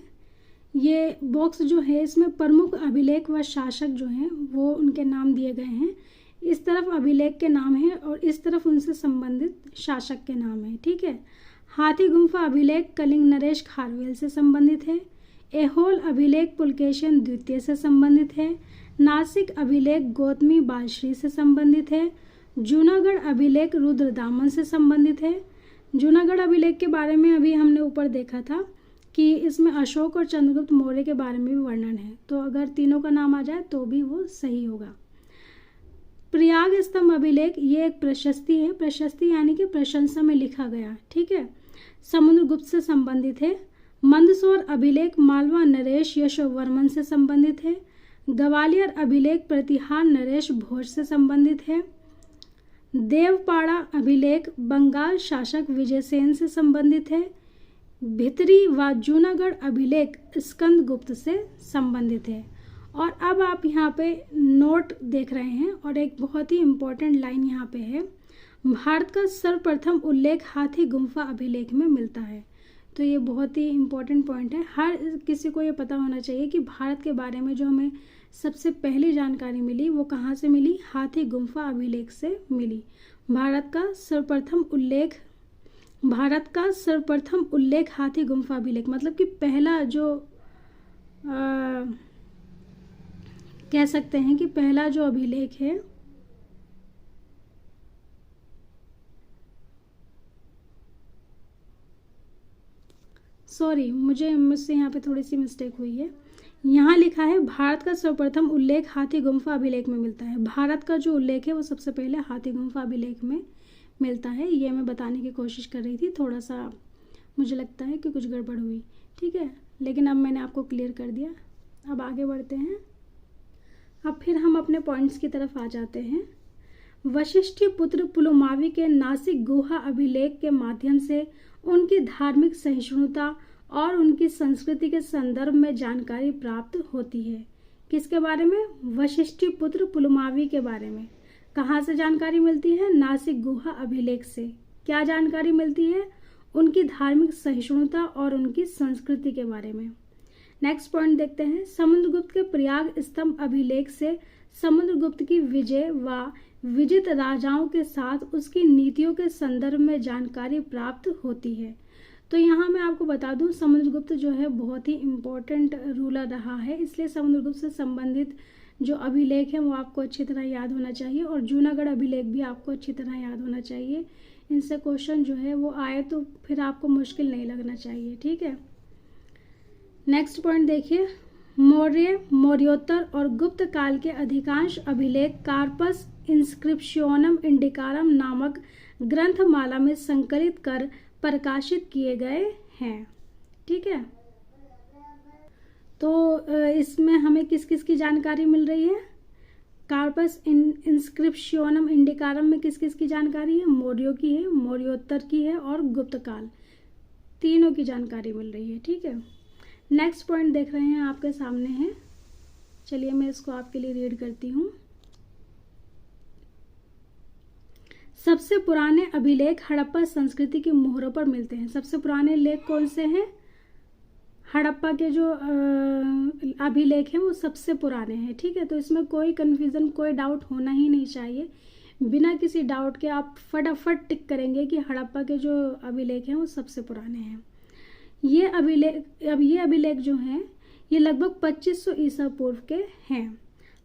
ये बॉक्स जो है इसमें प्रमुख अभिलेख व शासक जो हैं वो उनके नाम दिए गए हैं। इस तरफ अभिलेख के नाम हैं और इस तरफ उनसे संबंधित शासक के नाम हैं। ठीक है, हाथी गुम्फा अभिलेख कलिंग नरेश खारवेल से संबंधित है। ऐहोल अभिलेख पुलकेशिन द्वितीय से संबंधित है। नासिक अभिलेख गौतमी बालश्री से संबंधित है। जूनागढ़ अभिलेख रुद्रदामन से संबंधित है। जूनागढ़ अभिलेख के बारे में अभी हमने ऊपर देखा था कि इसमें अशोक और चंद्रगुप्त मौर्य के बारे में भी वर्णन है, तो अगर तीनों का नाम आ जाए तो भी वो सही होगा। प्रयाग स्तंभ अभिलेख ये एक प्रशस्ति है। प्रशस्ति यानी कि प्रशंसा में लिखा गया। ठीक है, समुद्रगुप्त से संबंधित है। मंदसौर अभिलेख मालवा नरेश यशोवर्मन से संबंधित है। ग्वालियर अभिलेख प्रतिहार नरेश भोज से संबंधित है। देवपाड़ा अभिलेख बंगाल शासक विजयसेन से संबंधित है। भितरी व जूनागढ़ अभिलेख स्कंदगुप्त से संबंधित है। और अब आप यहाँ पे नोट देख रहे हैं और एक बहुत ही इम्पोर्टेंट लाइन यहाँ पे है, भारत का सर्वप्रथम उल्लेख हाथी गुम्फा अभिलेख में मिलता है। तो ये बहुत ही इम्पोर्टेंट पॉइंट है। हर किसी को ये पता होना चाहिए कि भारत के बारे में जो हमें सबसे पहली जानकारी मिली वो कहाँ से मिली? हाथी गुम्फा अभिलेख से मिली। भारत का सर्वप्रथम उल्लेख हाथी गुम्फा अभिलेख, मतलब कि पहला जो कह सकते हैं कि पहला जो अभिलेख है मुझसे यहाँ पे थोड़ी सी मिस्टेक हुई है। यहाँ लिखा है भारत का सर्वप्रथम उल्लेख हाथी गुम्फा अभिलेख में मिलता है। भारत का जो उल्लेख है वो सबसे पहले हाथी गुम्फा अभिलेख में मिलता है। ये मैं बताने की कोशिश कर रही थी, थोड़ा सा मुझे लगता है कि कुछ गड़बड़ हुई। ठीक है, लेकिन अब मैंने आपको क्लियर कर दिया। अब आगे बढ़ते हैं। अब फिर हम अपने पॉइंट्स की तरफ आ जाते हैं। वशिष्ठी पुत्र पुलमावी के नासिक गुहा अभिलेख के माध्यम से उनकी धार्मिक सहिष्णुता और उनकी संस्कृति के संदर्भ में जानकारी प्राप्त होती है। किसके बारे में? वशिष्ठी पुत्र पुलमावी के बारे में। कहाँ से जानकारी मिलती है? नासिक गुहा अभिलेख से। क्या जानकारी मिलती है? उनकी धार्मिक सहिष्णुता और उनकी संस्कृति के बारे में। नेक्स्ट पॉइंट देखते हैं, समुद्रगुप्त के प्रयाग स्तंभ अभिलेख से समुद्रगुप्त की विजय व विजित राजाओं के साथ उसकी नीतियों के संदर्भ में जानकारी प्राप्त होती है। तो यहाँ मैं आपको बता दूं, समुद्रगुप्त जो है बहुत ही इम्पोर्टेंट रूलर रहा है, इसलिए समुद्रगुप्त से संबंधित जो अभिलेख है वो आपको अच्छी तरह याद होना चाहिए, और जूनागढ़ अभिलेख भी आपको अच्छी तरह याद होना चाहिए। इनसे क्वेश्चन जो है वो आए तो फिर आपको मुश्किल नहीं लगना चाहिए, ठीक है। नेक्स्ट पॉइंट देखिए, मौर्य, मौर्योत्तर और गुप्त काल के अधिकांश अभिलेख कार्पस इंस्क्रिप्शनम इंडिकारम नामक ग्रंथमाला में संकलित कर प्रकाशित किए गए हैं, ठीक है। तो इसमें हमें किस किस की जानकारी मिल रही है, कार्पस इंस्क्रिप्शनम इंडिकारम में किस किस की जानकारी है, मौर्यों की है, मौर्योत्तर की है और गुप्त काल, तीनों की जानकारी मिल रही है, ठीक है। नेक्स्ट पॉइंट देख रहे हैं आपके सामने है, चलिए मैं इसको आपके लिए रीड करती हूँ। सबसे पुराने अभिलेख हड़प्पा संस्कृति की मोहरों पर मिलते हैं। सबसे पुराने लेख कौन से हैं, हड़प्पा के जो अभिलेख हैं वो सबसे पुराने हैं, ठीक है। तो इसमें कोई कन्फ्यूज़न, कोई डाउट होना ही नहीं चाहिए। बिना किसी डाउट के आप फटाफट टिक करेंगे कि हड़प्पा के जो अभिलेख हैं वो सबसे पुराने हैं। ये अभिलेख जो हैं ये लगभग 2500 ईसा पूर्व के हैं।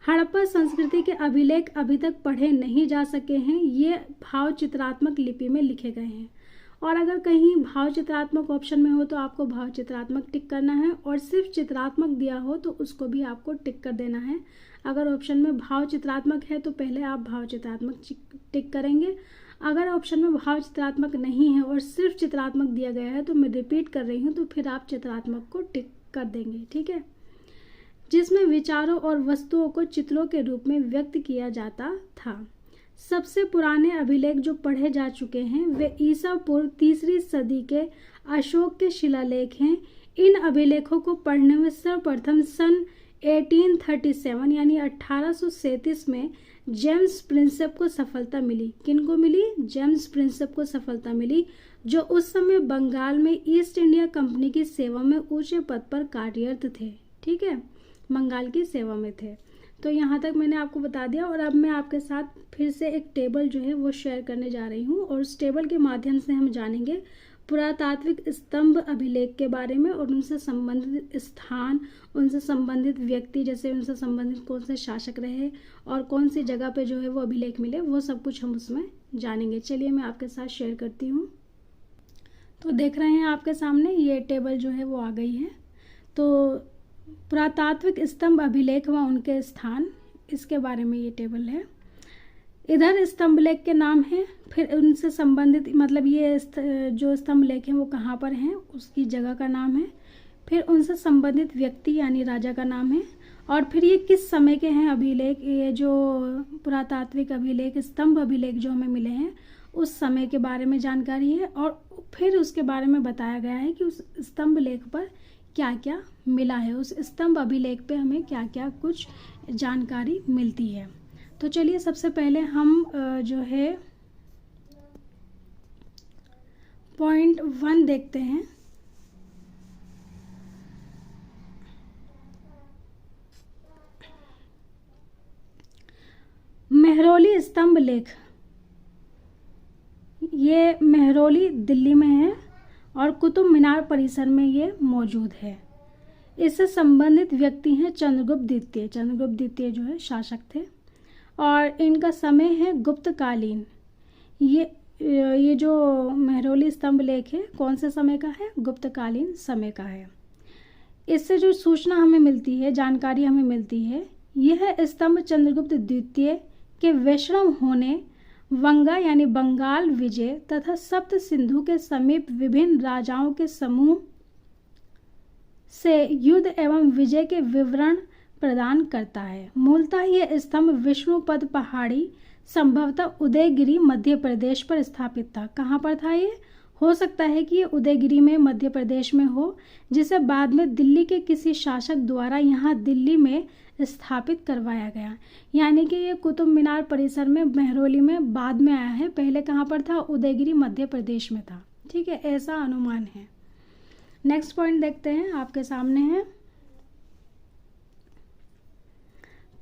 हड़प्पा संस्कृति के अभिलेख अभी तक पढ़े नहीं जा सके हैं, ये भाव चित्रात्मक लिपि में लिखे गए हैं। और अगर कहीं भाव चित्रात्मक ऑप्शन में हो तो आपको भाव चित्रात्मक टिक करना है, और सिर्फ चित्रात्मक दिया हो तो उसको भी आपको टिक कर देना है। अगर ऑप्शन में भाव चित्रात्मक है तो पहले आप भाव चित्रात्मक टिक करेंगे। अगर ऑप्शन में भाव चित्रात्मक नहीं है और सिर्फ चित्रात्मक दिया गया है तो मैं रिपीट कर रही हूँ, तो फिर आप चित्रात्मक को टिक कर देंगे, ठीक है। जिसमें विचारों और वस्तुओं को चित्रों के रूप में व्यक्त किया जाता था। सबसे पुराने अभिलेख जो पढ़े जा चुके हैं वे ईसा पूर्व 3री सदी के अशोक के शिलालेख हैं। इन अभिलेखों को पढ़ने में सर्वप्रथम सन 1837 यानी 1837 में जेम्स प्रिंसेप को सफलता मिली। किनको मिली? जेम्स प्रिंसेप को सफलता मिली, जो उस समय बंगाल में ईस्ट इंडिया कंपनी की सेवा में ऊंचे पद पर कार्यरत थे, ठीक है, बंगाल की सेवा में थे। तो यहाँ तक मैंने आपको बता दिया, और अब मैं आपके साथ फिर से एक टेबल जो है वो शेयर करने जा रही हूँ, और उस टेबल के माध्यम से हम जानेंगे पुरातात्विक स्तंभ अभिलेख के बारे में और उनसे संबंधित स्थान, उनसे संबंधित व्यक्ति, जैसे उनसे संबंधित कौन से शासक रहे और कौन सी जगह पे जो है वो अभिलेख मिले, वो सब कुछ हम उसमें जानेंगे। चलिए मैं आपके साथ शेयर करती हूँ। तो देख रहे हैं आपके सामने ये टेबल जो है वो आ गई है। तो पुरातात्विक स्तंभ अभिलेख व उनके स्थान, इसके बारे में ये टेबल है। इधर स्तंभ लेख के नाम है, फिर उनसे संबंधित मतलब ये जो स्तंभ लेख हैं वो कहाँ पर हैं उसकी जगह का नाम है, फिर उनसे संबंधित व्यक्ति यानी राजा का नाम है, और फिर ये किस समय के हैं अभिलेख। ये जो पुरातात्विक अभिलेख, स्तंभ अभिलेख जो हमें मिले हैं उस समय के बारे में जानकारी है, और फिर उसके बारे में बताया गया है कि उस स्तंभ लेख पर क्या क्या मिला है, उस स्तंभ अभिलेख पे हमें क्या क्या कुछ जानकारी मिलती है। तो चलिए सबसे पहले हम जो है पॉइंट 1 देखते हैं। मेहरौली स्तंभ लेख, ये मेहरौली दिल्ली में है और कुतुब मीनार परिसर में ये मौजूद है। इससे संबंधित व्यक्ति हैं चंद्रगुप्त द्वितीय। चंद्रगुप्त द्वितीय जो है शासक थे, और इनका समय है गुप्तकालीन। ये जो मेहरौली स्तंभ लेख है कौन से समय का है? गुप्तकालीन समय का है। इससे जो सूचना हमें मिलती है, जानकारी हमें मिलती है, यह स्तंभ चंद्रगुप्त द्वितीय के वैष्णव होने, वंगा यानी बंगाल विजय तथा सप्त सिंधु के समीप विभिन्न राजाओं के समूह से युद्ध एवं विजय के विवरण प्रदान करता है। मूलतः यह स्तंभ विष्णुपद पहाड़ी, संभवतः उदयगिरी मध्य प्रदेश पर स्थापित था। कहाँ पर था ये? हो सकता है कि ये उदयगिरी में मध्य प्रदेश में हो, जिसे बाद में दिल्ली के किसी शासक द्वारा यहाँ दिल्ली में स्थापित करवाया गया। यानी कि ये कुतुब मीनार परिसर में मेहरौली में बाद में आया है, पहले कहाँ पर था? उदयगिरी मध्य प्रदेश में था, ठीक है, ऐसा अनुमान है। नेक्स्ट पॉइंट देखते हैं, आपके सामने है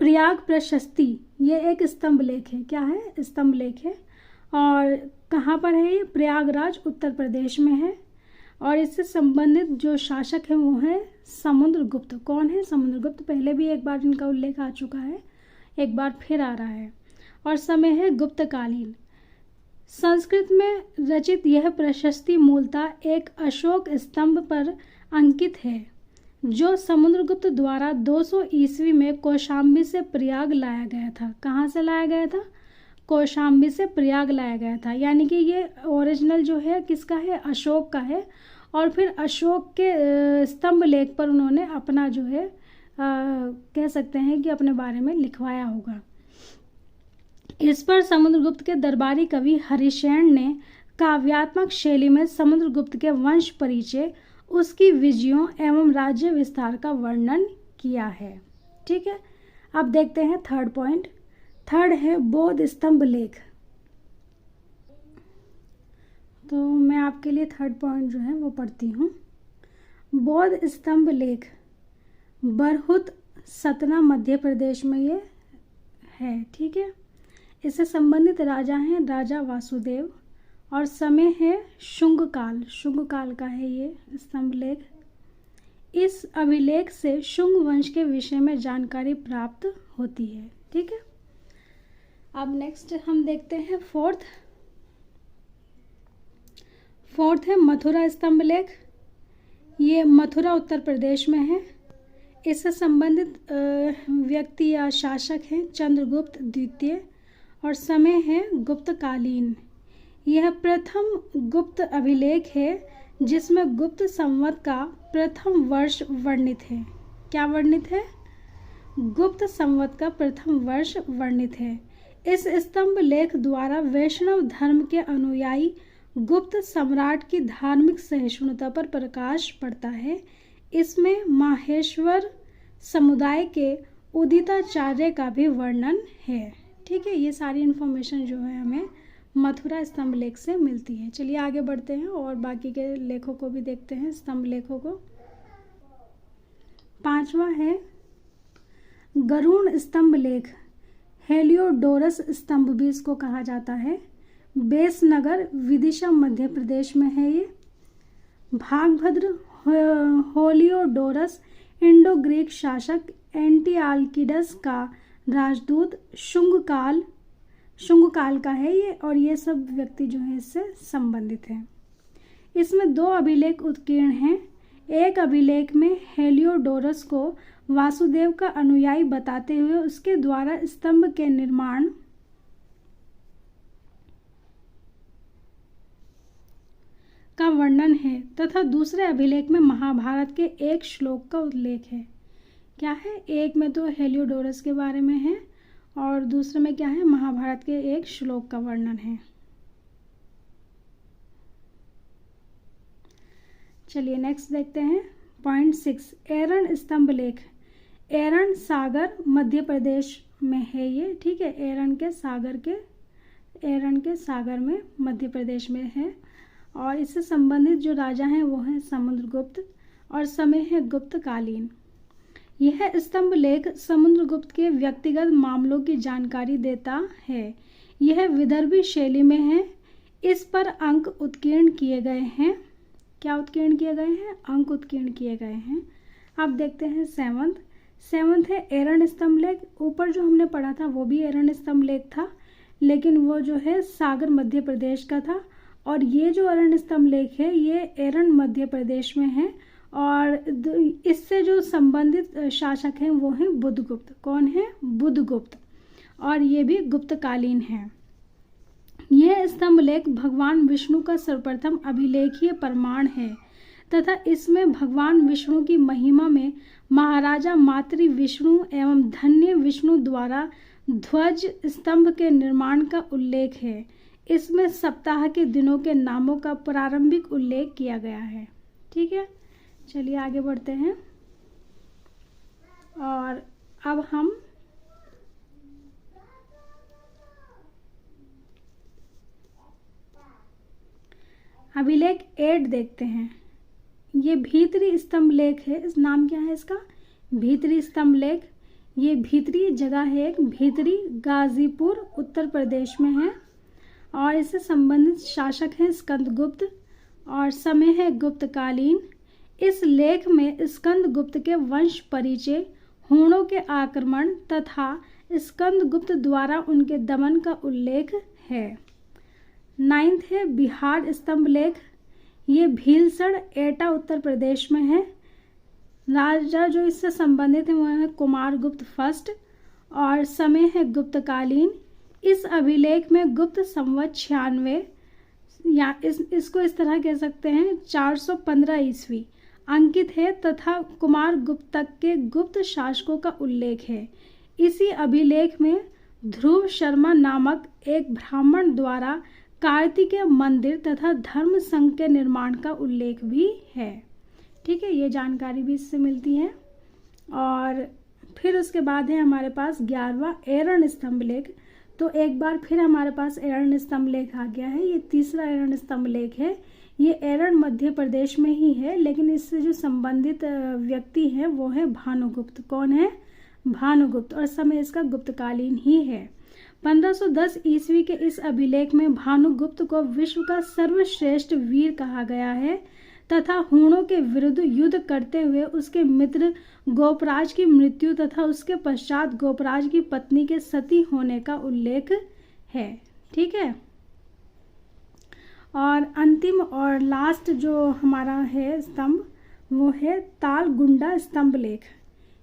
प्रयाग प्रशस्ति ये एक स्तंभ लेख है। क्या है? स्तंभ लेख है। और कहाँ पर है ये? प्रयागराज उत्तर प्रदेश में है। और इससे संबंधित जो शासक है वो है समुद्रगुप्त। कौन है? समुद्रगुप्त। पहले भी एक बार इनका उल्लेख आ चुका है, एक बार फिर आ रहा है। और समय है गुप्तकालीन। संस्कृत में रचित यह प्रशस्ति मूलतः एक अशोक स्तंभ पर अंकित है जो समुद्रगुप्त द्वारा 200 ईस्वी में कौशाम्बी से प्रयाग लाया गया था। कहाँ से लाया गया था? कौशाम्बी से प्रयाग लाया गया था। यानी कि ये ओरिजिनल जो है किसका है? अशोक का है। और फिर अशोक के स्तंभ लेख पर उन्होंने अपना जो है कह सकते हैं कि अपने बारे में लिखवाया होगा। इस पर समुद्रगुप्त के दरबारी कवि हरिशेन ने काव्यात्मक शैली में समुद्रगुप्त के वंश परिचय, उसकी विजयों एवं राज्य विस्तार का वर्णन किया है। ठीक है, अब देखते हैं थर्ड पॉइंट। थर्ड है बौद्ध स्तंभ लेख। तो मैं आपके लिए थर्ड पॉइंट जो है वो पढ़ती हूँ। बौद्ध स्तंभ लेख बरहुत सतना मध्य प्रदेश में ये है। ठीक है, इससे संबंधित राजा हैं राजा वासुदेव। और समय है शुंग काल। शुंग काल का है ये स्तंभ लेख। इस अभिलेख से शुंग वंश के विषय में जानकारी प्राप्त होती है। ठीक है, अब नेक्स्ट हम देखते हैं फोर्थ है मथुरा स्तंभ लेख। ये मथुरा उत्तर प्रदेश में है। इससे संबंधित व्यक्ति या शासक हैं चंद्रगुप्त द्वितीय। और समय है गुप्तकालीन। यह प्रथम गुप्त अभिलेख है जिसमें गुप्त संवत का प्रथम वर्ष वर्णित है। क्या वर्णित है? गुप्त संवत का प्रथम वर्ष वर्णित है। इस स्तंभ लेख द्वारा वैष्णव धर्म के अनुयायी गुप्त सम्राट की धार्मिक सहिष्णुता पर प्रकाश पड़ता है। इसमें माहेश्वर समुदाय के उदिताचार्य का भी वर्णन है। ठीक है, ये सारी इन्फॉर्मेशन जो है हमें मथुरा स्तंभ लेख से मिलती है। चलिए आगे बढ़ते हैं और बाकी के लेखों को भी देखते हैं, स्तंभ लेखों को। पांचवा है गरुड़ स्तंभ लेख। हेलियोडोरस स्तंभ भी इसको कहा जाता है। बेसनगर विदिशा मध्य प्रदेश में है ये। भागभद्र होलियोडोरस इंडो ग्रीक शासक एंटिआल्किडस का राजदूत शुंग काल का है ये। और ये सब व्यक्ति जो है इससे संबंधित हैं। इसमें 2 अभिलेख उत्कीर्ण हैं। एक अभिलेख में हेलियोडोरस को वासुदेव का अनुयायी बताते हुए उसके द्वारा स्तंभ के निर्माण का वर्णन है तथा दूसरे अभिलेख में महाभारत के एक श्लोक का उल्लेख है। क्या है? एक में तो हेलियोडोरस के बारे में है और दूसरे में क्या है? महाभारत के एक श्लोक का वर्णन है। चलिए नेक्स्ट देखते हैं पॉइंट 6 एरन स्तंभ लेख। एरन सागर मध्य प्रदेश में है ये। ठीक है, एरन के सागर में मध्य प्रदेश में है। और इससे संबंधित जो राजा हैं वो हैं समुद्रगुप्त। और समय है गुप्तकालीन। यह स्तंभ लेख समुद्रगुप्त के व्यक्तिगत मामलों की जानकारी देता है। यह विदर्भी शैली में है। इस पर अंक उत्कीर्ण किए गए हैं। क्या उत्कीर्ण किए गए हैं? अंक उत्कीर्ण किए गए हैं। अब देखते हैं सेवंथ है एरन स्तंभ लेख। ऊपर जो हमने पढ़ा था वो भी एरन स्तंभ लेख था, लेकिन वो जो है सागर मध्य प्रदेश का था। और ये जो एरन स्तंभ लेख है ये एरन मध्य प्रदेश में है। और इससे जो संबंधित शासक हैं वो हैं बुद्धगुप्त। कौन है? बुद्धगुप्त। और ये भी गुप्तकालीन है। यह स्तंभ लेख भगवान विष्णु का सर्वप्रथम अभिलेखीय प्रमाण है तथा इसमें भगवान विष्णु की महिमा में महाराजा मातृ विष्णु एवं धन्य विष्णु द्वारा ध्वज स्तंभ के निर्माण का उल्लेख है। इसमें सप्ताह के दिनों के नामों का प्रारंभिक उल्लेख किया गया है। ठीक है, चलिए आगे बढ़ते हैं। और अब हम अभिलेख 8 देखते हैं। ये भीतरी स्तंभ लेख है। इस नाम क्या है इसका? भीतरी स्तंभ लेख। ये भीतरी जगह है, एक भीतरी गाजीपुर उत्तर प्रदेश में है। और इससे संबंधित शासक हैं स्कंदगुप्त और समय है गुप्तकालीन। इस लेख में स्कंदगुप्त के वंश परिचय, हूणों के आक्रमण तथा स्कंदगुप्त द्वारा उनके दमन का उल्लेख है। 9th है बिहार स्तंभ लेख। ये भीलसड़ एटा उत्तर प्रदेश में है। राजा जो इससे संबंधित है वो है कुमारगुप्त फर्स्ट और समय है गुप्तकालीन। इस अभिलेख में गुप्त संवत 96 या इसको इस तरह कह सकते हैं 415 ईस्वी अंकित है तथा कुमारगुप्त तक के गुप्त शासकों का उल्लेख है। इसी अभिलेख में ध्रुव शर्मा नामक एक ब्राह्मण द्वारा कार्तिकेय मंदिर तथा धर्म संघ के निर्माण का उल्लेख भी है। ठीक है, ये जानकारी भी इससे मिलती है। और फिर उसके बाद है हमारे पास 11वां एरण स्तंभ लेख। तो एक बार फिर हमारे पास एरण स्तंभ लेख आ गया है। ये तीसरा एरण स्तंभ लेख है। ये एरण मध्य प्रदेश में ही है, लेकिन इससे जो संबंधित व्यक्ति है वो है भानुगुप्त। कौन है? भानुगुप्त। और समय इसका गुप्तकालीन ही है। 1510 ईस्वी के इस अभिलेख में भानुगुप्त को विश्व का सर्वश्रेष्ठ वीर कहा गया है तथा हूणों के विरुद्ध युद्ध करते हुए उसके मित्र गोपराज की मृत्यु तथा उसके पश्चात गोपराज की पत्नी के सती होने का उल्लेख है। ठीक है, और अंतिम और लास्ट जो हमारा है स्तंभ वो है तालगुंडा स्तंभ लेख।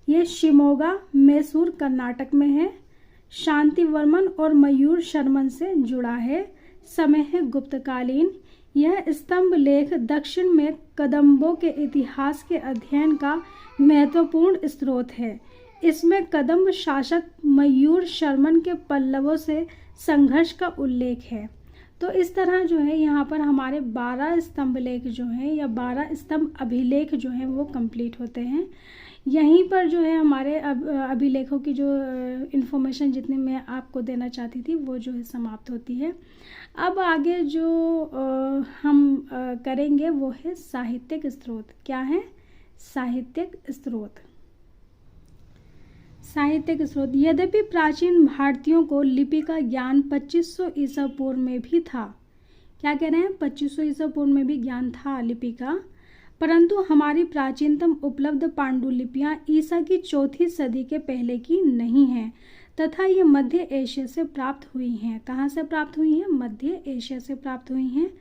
ये शिमोगा मैसूर कर्नाटक में है। शांतिवर्मन और मयूर शर्मन से जुड़ा है। समय है गुप्तकालीन। यह स्तंभ लेख दक्षिण में कदम्बों के इतिहास के अध्ययन का महत्वपूर्ण स्रोत है। इसमें कदम्ब शासक मयूर शर्मन के पल्लवों से संघर्ष का उल्लेख है। तो इस तरह जो है यहाँ पर हमारे 12 स्तंभ लेख जो हैं या 12 स्तंभ अभिलेख जो हैं वो कंप्लीट होते हैं। यहीं पर जो है हमारे अभिलेखों की जो इन्फॉर्मेशन जितनी मैं आपको देना चाहती थी वो जो है समाप्त होती है। अब आगे जो हम करेंगे वो है साहित्यिक स्रोत। क्या है? साहित्यिक स्रोत। साहित्यिक स्रोत। यद्यपि प्राचीन भारतीयों को लिपि का ज्ञान 2500 ईसा पूर्व में भी था। क्या कह रहे हैं? 2500 ईसा पूर्व में भी ज्ञान था लिपि का, परंतु हमारी प्राचीनतम उपलब्ध पांडुलिपियां ईसा की 4वीं सदी के पहले की नहीं हैं तथा ये मध्य एशिया से प्राप्त हुई हैं। कहाँ से प्राप्त हुई हैं? मध्य एशिया से प्राप्त हुई हैं।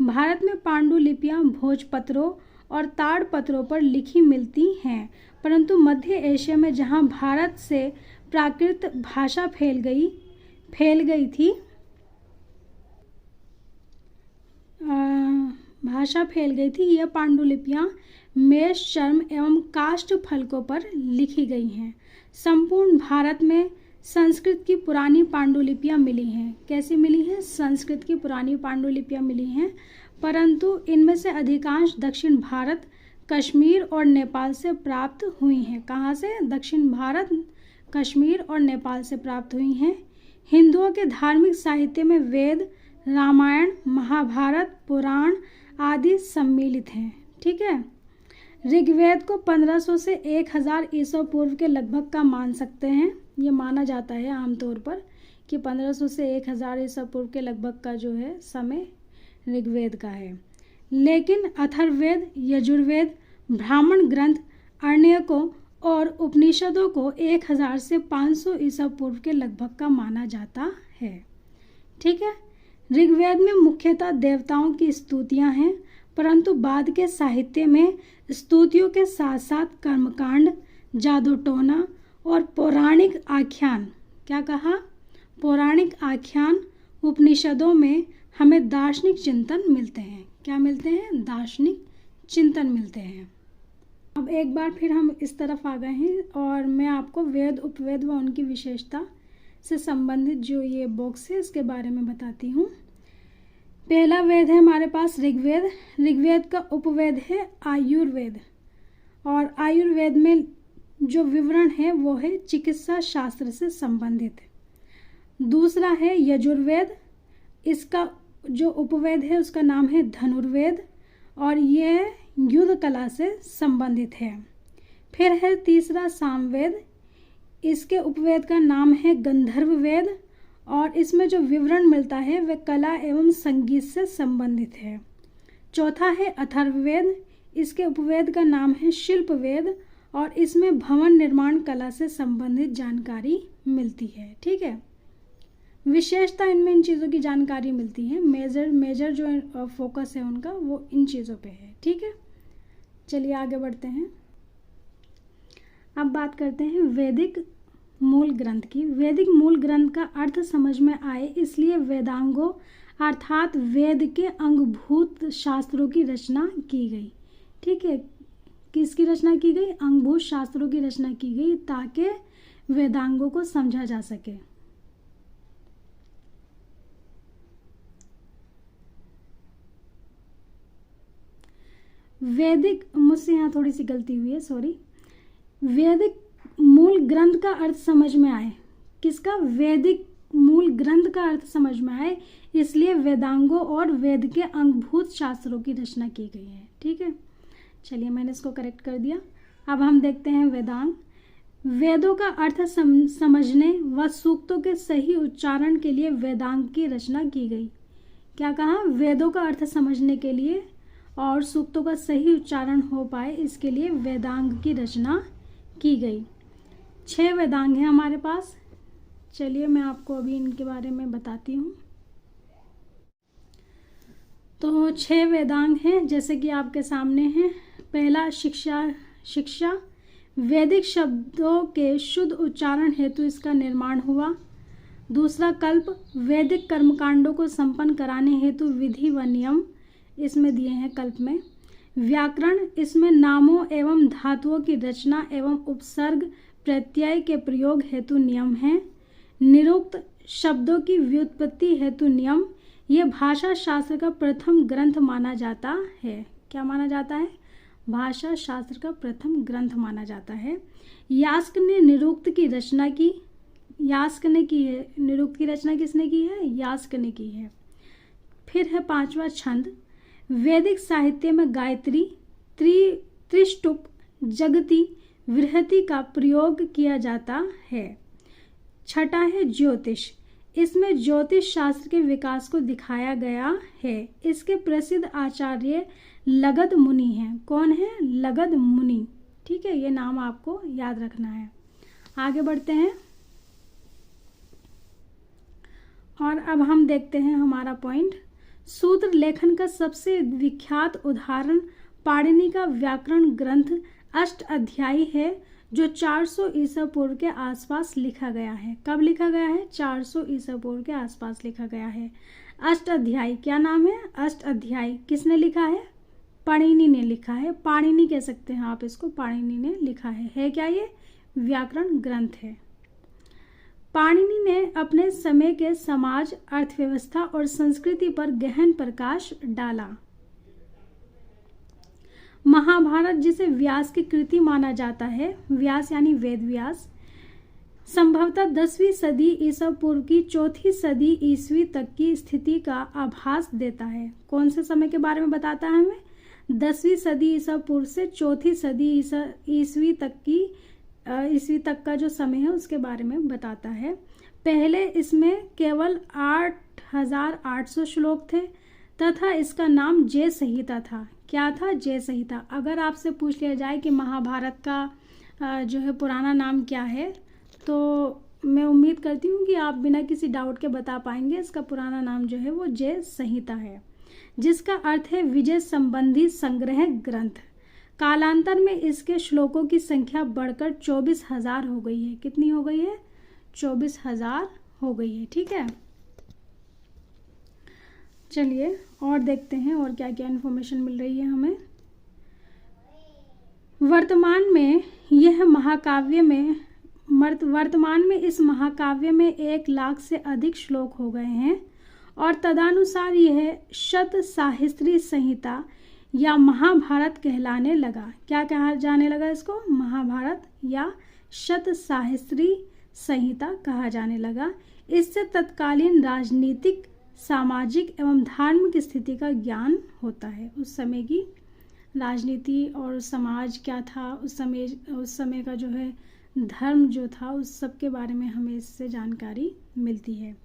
भारत में पांडुलिपियां भोजपत्रों और ताड़पत्रों पर लिखी मिलती हैं, परंतु मध्य एशिया में जहाँ भारत से प्राकृत भाषा फैल गई थी, यह पांडुलिपियां मेष, चर्म एवं काष्ठ फलकों पर लिखी गई हैं। संपूर्ण भारत में संस्कृत की पुरानी पांडुलिपियां मिली हैं। कैसी मिली हैं? संस्कृत की पुरानी पांडुलिपियां मिली हैं, परंतु इनमें से अधिकांश दक्षिण भारत, कश्मीर और नेपाल से प्राप्त हुई हैं। कहाँ से? दक्षिण भारत, कश्मीर और नेपाल से प्राप्त हुई हैं। हिंदुओं के धार्मिक साहित्य में वेद, रामायण, महाभारत, पुराण आदि सम्मिलित हैं। ठीक है, ऋग्वेद को 1500 से 1000 ईसा पूर्व के लगभग का मान सकते हैं। ये माना जाता है आमतौर पर कि 1500 से 1000 ईसा पूर्व के लगभग का जो है समय ऋग्वेद का है। लेकिन अथर्ववेद, यजुर्वेद, ब्राह्मण ग्रंथ, आरण्यकों और उपनिषदों को 1000 से 500 ईसा पूर्व के लगभग का माना जाता है। ठीक है, ऋग्वेद में मुख्यतः देवताओं की स्तुतियां हैं, परंतु बाद के साहित्य में स्तुतियों के साथ साथ कर्मकांड, जादूटोना और पौराणिक आख्यान, क्या कहा? पौराणिक आख्यान, उपनिषदों में हमें दार्शनिक चिंतन मिलते हैं। क्या मिलते हैं? दार्शनिक चिंतन मिलते हैं। अब एक बार फिर हम इस तरफ आ गए हैं और मैं आपको वेद, उपवेद व उनकी विशेषता से संबंधित जो ये बॉक्स है इसके बारे में बताती हूँ। पहला वेद है हमारे पास ऋग्वेद। ऋग्वेद का उपवेद है आयुर्वेद और आयुर्वेद में जो विवरण है वो है चिकित्सा शास्त्र से संबंधित। दूसरा है यजुर्वेद। इसका जो उपवेद है उसका नाम है धनुर्वेद और यह युद्ध कला से संबंधित है। फिर है तीसरा सामवेद। इसके उपवेद का नाम है गंधर्व वेद और इसमें जो विवरण मिलता है वह कला एवं संगीत से संबंधित है। चौथा है अथर्ववेद, इसके उपवेद का नाम है शिल्प वेद और इसमें भवन निर्माण कला से संबंधित जानकारी मिलती है। ठीक है, विशेषता इनमें इन चीज़ों की जानकारी मिलती है। मेजर जो फोकस है उनका वो इन चीज़ों पे है। ठीक है, चलिए आगे बढ़ते हैं। अब बात करते हैं वैदिक मूल ग्रंथ की। वैदिक मूल ग्रंथ का अर्थ समझ में आए इसलिए वेदांगों अर्थात वेद के अंगभूत शास्त्रों की रचना की गई। ठीक है, किसकी रचना की गई? अंगभूत शास्त्रों की रचना की गई ताकि वेदांगों को समझा जा सके। वैदिक, मुझसे यहाँ थोड़ी सी गलती हुई है, सॉरी। वैदिक मूल ग्रंथ का अर्थ समझ में आए, किसका? वैदिक मूल ग्रंथ का अर्थ समझ में आए इसलिए वेदांगों और वेद के अंगभूत शास्त्रों की रचना की गई है। ठीक है, चलिए मैंने इसको करेक्ट कर दिया। अब हम देखते हैं वेदांग। वेदों का अर्थ समझने व सूक्तों के सही उच्चारण के लिए वेदांग की रचना की गई। क्या कहा? वेदों का अर्थ समझने के लिए और सूक्तों का सही उच्चारण हो पाए इसके लिए वेदांग की रचना की गई। 6 वेदांग हैं हमारे पास। चलिए मैं आपको अभी इनके बारे में बताती हूँ। तो 6 वेदांग हैं जैसे कि आपके सामने हैं। पहला शिक्षा, वैदिक शब्दों के शुद्ध उच्चारण हेतु इसका निर्माण हुआ। दूसरा कल्प, वैदिक कर्मकांडों को संपन्न कराने हेतु विधि व नियम इसमें दिए हैं कल्प में। व्याकरण, इसमें नामों एवं धातुओं की रचना एवं उपसर्ग प्रत्यय के प्रयोग हेतु नियम हैं। निरुक्त, शब्दों की व्युत्पत्ति हेतु नियम। यह भाषा शास्त्र का प्रथम ग्रंथ माना जाता है। क्या माना जाता है? भाषा शास्त्र का प्रथम ग्रंथ माना जाता है। यास्क ने निरुक्त की रचना की। यास्क ने की है। निरुक्त की रचना किसने की है? यास्क ने की है। फिर है 5वां छंद। वैदिक साहित्य में गायत्री, त्रिष्टुप, जगती, बृहति का प्रयोग किया जाता है। छठा है ज्योतिष, इसमें ज्योतिष शास्त्र के विकास को दिखाया गया है। इसके प्रसिद्ध आचार्य लगध मुनि हैं। कौन है? लगध मुनि। ठीक है, ये नाम आपको याद रखना है। आगे बढ़ते हैं और अब हम देखते हैं हमारा पॉइंट। सूत्र लेखन का सबसे विख्यात उदाहरण पाणिनि का व्याकरण ग्रंथ अष्टाध्यायी है जो 400 ईसा पूर्व के आसपास लिखा गया है। कब लिखा गया है? 400 ईसा पूर्व के आसपास लिखा गया है। अष्टाध्यायी क्या नाम है? अष्टाध्यायी किसने लिखा है? पाणिनि ने लिखा है। पाणिनि कह सकते हैं आप इसको, पाणिनि ने लिखा है क्या? ये व्याकरण ग्रंथ है। पाणिनि ने अपने समय के समाज, अर्थव्यवस्था और संस्कृति पर गहन प्रकाश डाला। महाभारत, जिसे व्यास की कृति माना जाता है, व्यास यानी वेद व्यास, संभवतः 10वीं सदी ईसा पूर्व की 4थी सदी ईस्वी तक की स्थिति का आभास देता है। कौन से समय के बारे में बताता है हमें? 10वीं सदी ईसा पूर्व से 4थी सदी ईस्वी तक का जो समय है उसके बारे में बताता है। पहले इसमें केवल 8,800 श्लोक थे तथा इसका नाम जय संहिता था। क्या था? जय संहिता। अगर आपसे पूछ लिया जाए कि महाभारत का जो है पुराना नाम क्या है, तो मैं उम्मीद करती हूँ कि आप बिना किसी डाउट के बता पाएंगे। इसका पुराना नाम जो है वो जय संहिता है, जिसका अर्थ है विजय संबंधी संग्रह ग्रंथ। कालांतर में इसके श्लोकों की संख्या बढ़कर 24,000 हो गई है। कितनी हो गई है? 24,000 हो गई है। ठीक है, चलिए और देखते हैं और क्या क्या इन्फॉर्मेशन मिल रही है हमें। वर्तमान में इस महाकाव्य में 1 लाख से अधिक श्लोक हो गए हैं और तदनुसार यह शत साहिस्त्री संहिता या महाभारत कहलाने लगा। क्या कहा जाने लगा इसको? महाभारत या शत साहिस्त्री संहिता कहा जाने लगा। इससे तत्कालीन राजनीतिक, सामाजिक एवं धार्मिक स्थिति का ज्ञान होता है। उस समय की राजनीति और समाज क्या था, उस समय का जो है धर्म जो था उस सब के बारे में हमें इससे जानकारी मिलती है।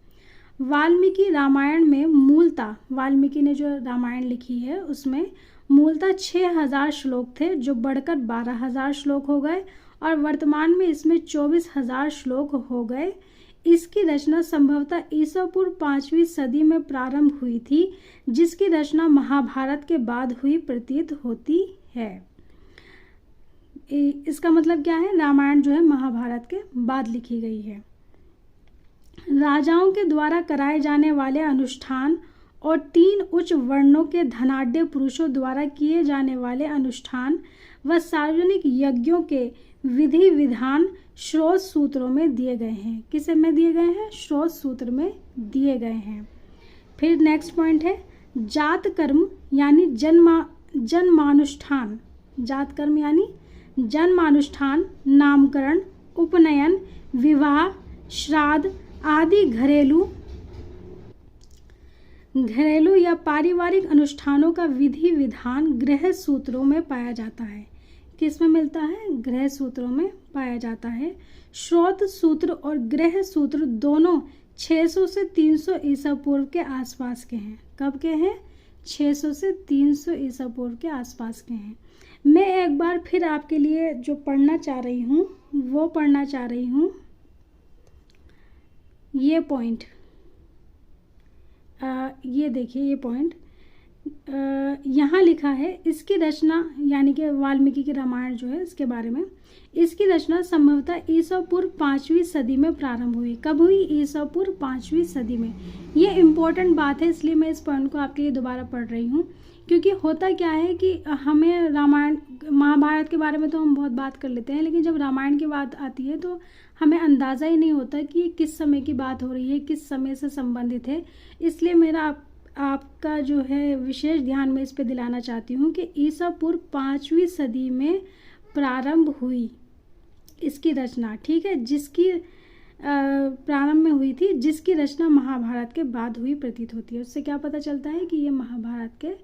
वाल्मीकि रामायण में मूलतः, वाल्मीकि ने जो रामायण लिखी है उसमें मूलतः 6000 श्लोक थे, जो बढ़कर 12000 श्लोक हो गए और वर्तमान में इसमें 24000 श्लोक हो गए। इसकी रचना संभवतः ईसा पूर्व 5वीं सदी में प्रारंभ हुई थी, जिसकी रचना महाभारत के बाद हुई प्रतीत होती है। इसका मतलब क्या है, रामायण जो है महाभारत के बाद लिखी गई है। राजाओं के द्वारा कराए जाने वाले अनुष्ठान और 3 उच्च वर्णों के धनाढ्य पुरुषों द्वारा किए जाने वाले अनुष्ठान व सार्वजनिक यज्ञों के विधि विधान स्रोत सूत्रों में दिए गए हैं। किस में दिए गए हैं? स्रोत सूत्र में दिए गए हैं। फिर नेक्स्ट पॉइंट है जात कर्म यानी जन्मानुष्ठान। जात कर्म यानी जन्मानुष्ठान, नामकरण, उपनयन, विवाह, श्राद्ध आदि घरेलू या पारिवारिक अनुष्ठानों का विधि विधान गृह सूत्रों में पाया जाता है। किस में मिलता है? गृह सूत्रों में पाया जाता है। स्रोत सूत्र और गृह सूत्र दोनों 600 से 300 ईसा पूर्व के आसपास के हैं। कब के हैं? 600 से 300 ईसा पूर्व के आसपास के हैं। मैं एक बार फिर आपके लिए जो पढ़ना चाह रही हूँ वो पढ़ना चाह रही हूँ। ये पॉइंट, ये देखिए, ये पॉइंट यहाँ लिखा है। इसकी रचना यानी कि वाल्मीकि की रामायण जो है इसके बारे में, इसकी रचना संभवतः ईसा पूर्व 5वीं सदी में प्रारंभ हुई। कब हुई? ईसा पूर्व 5वीं सदी में। ये इम्पोर्टेंट बात है, इसलिए मैं इस पॉइंट को आपके लिए दोबारा पढ़ रही हूँ, क्योंकि होता क्या है कि हमें रामायण महाभारत के बारे में तो हम बहुत बात कर लेते हैं, लेकिन जब रामायण की बात आती है तो हमें अंदाज़ा ही नहीं होता कि किस समय की बात हो रही है, किस समय से संबंधित है। इसलिए मेरा आपका जो है विशेष ध्यान मैं इस पे दिलाना चाहती हूँ कि ईसा पूर्व 5वीं सदी में प्रारंभ हुई इसकी रचना, ठीक है, जिसकी प्रारंभ में हुई थी, जिसकी रचना महाभारत के बाद हुई प्रतीत होती है। उससे क्या पता चलता है कि ये महाभारत के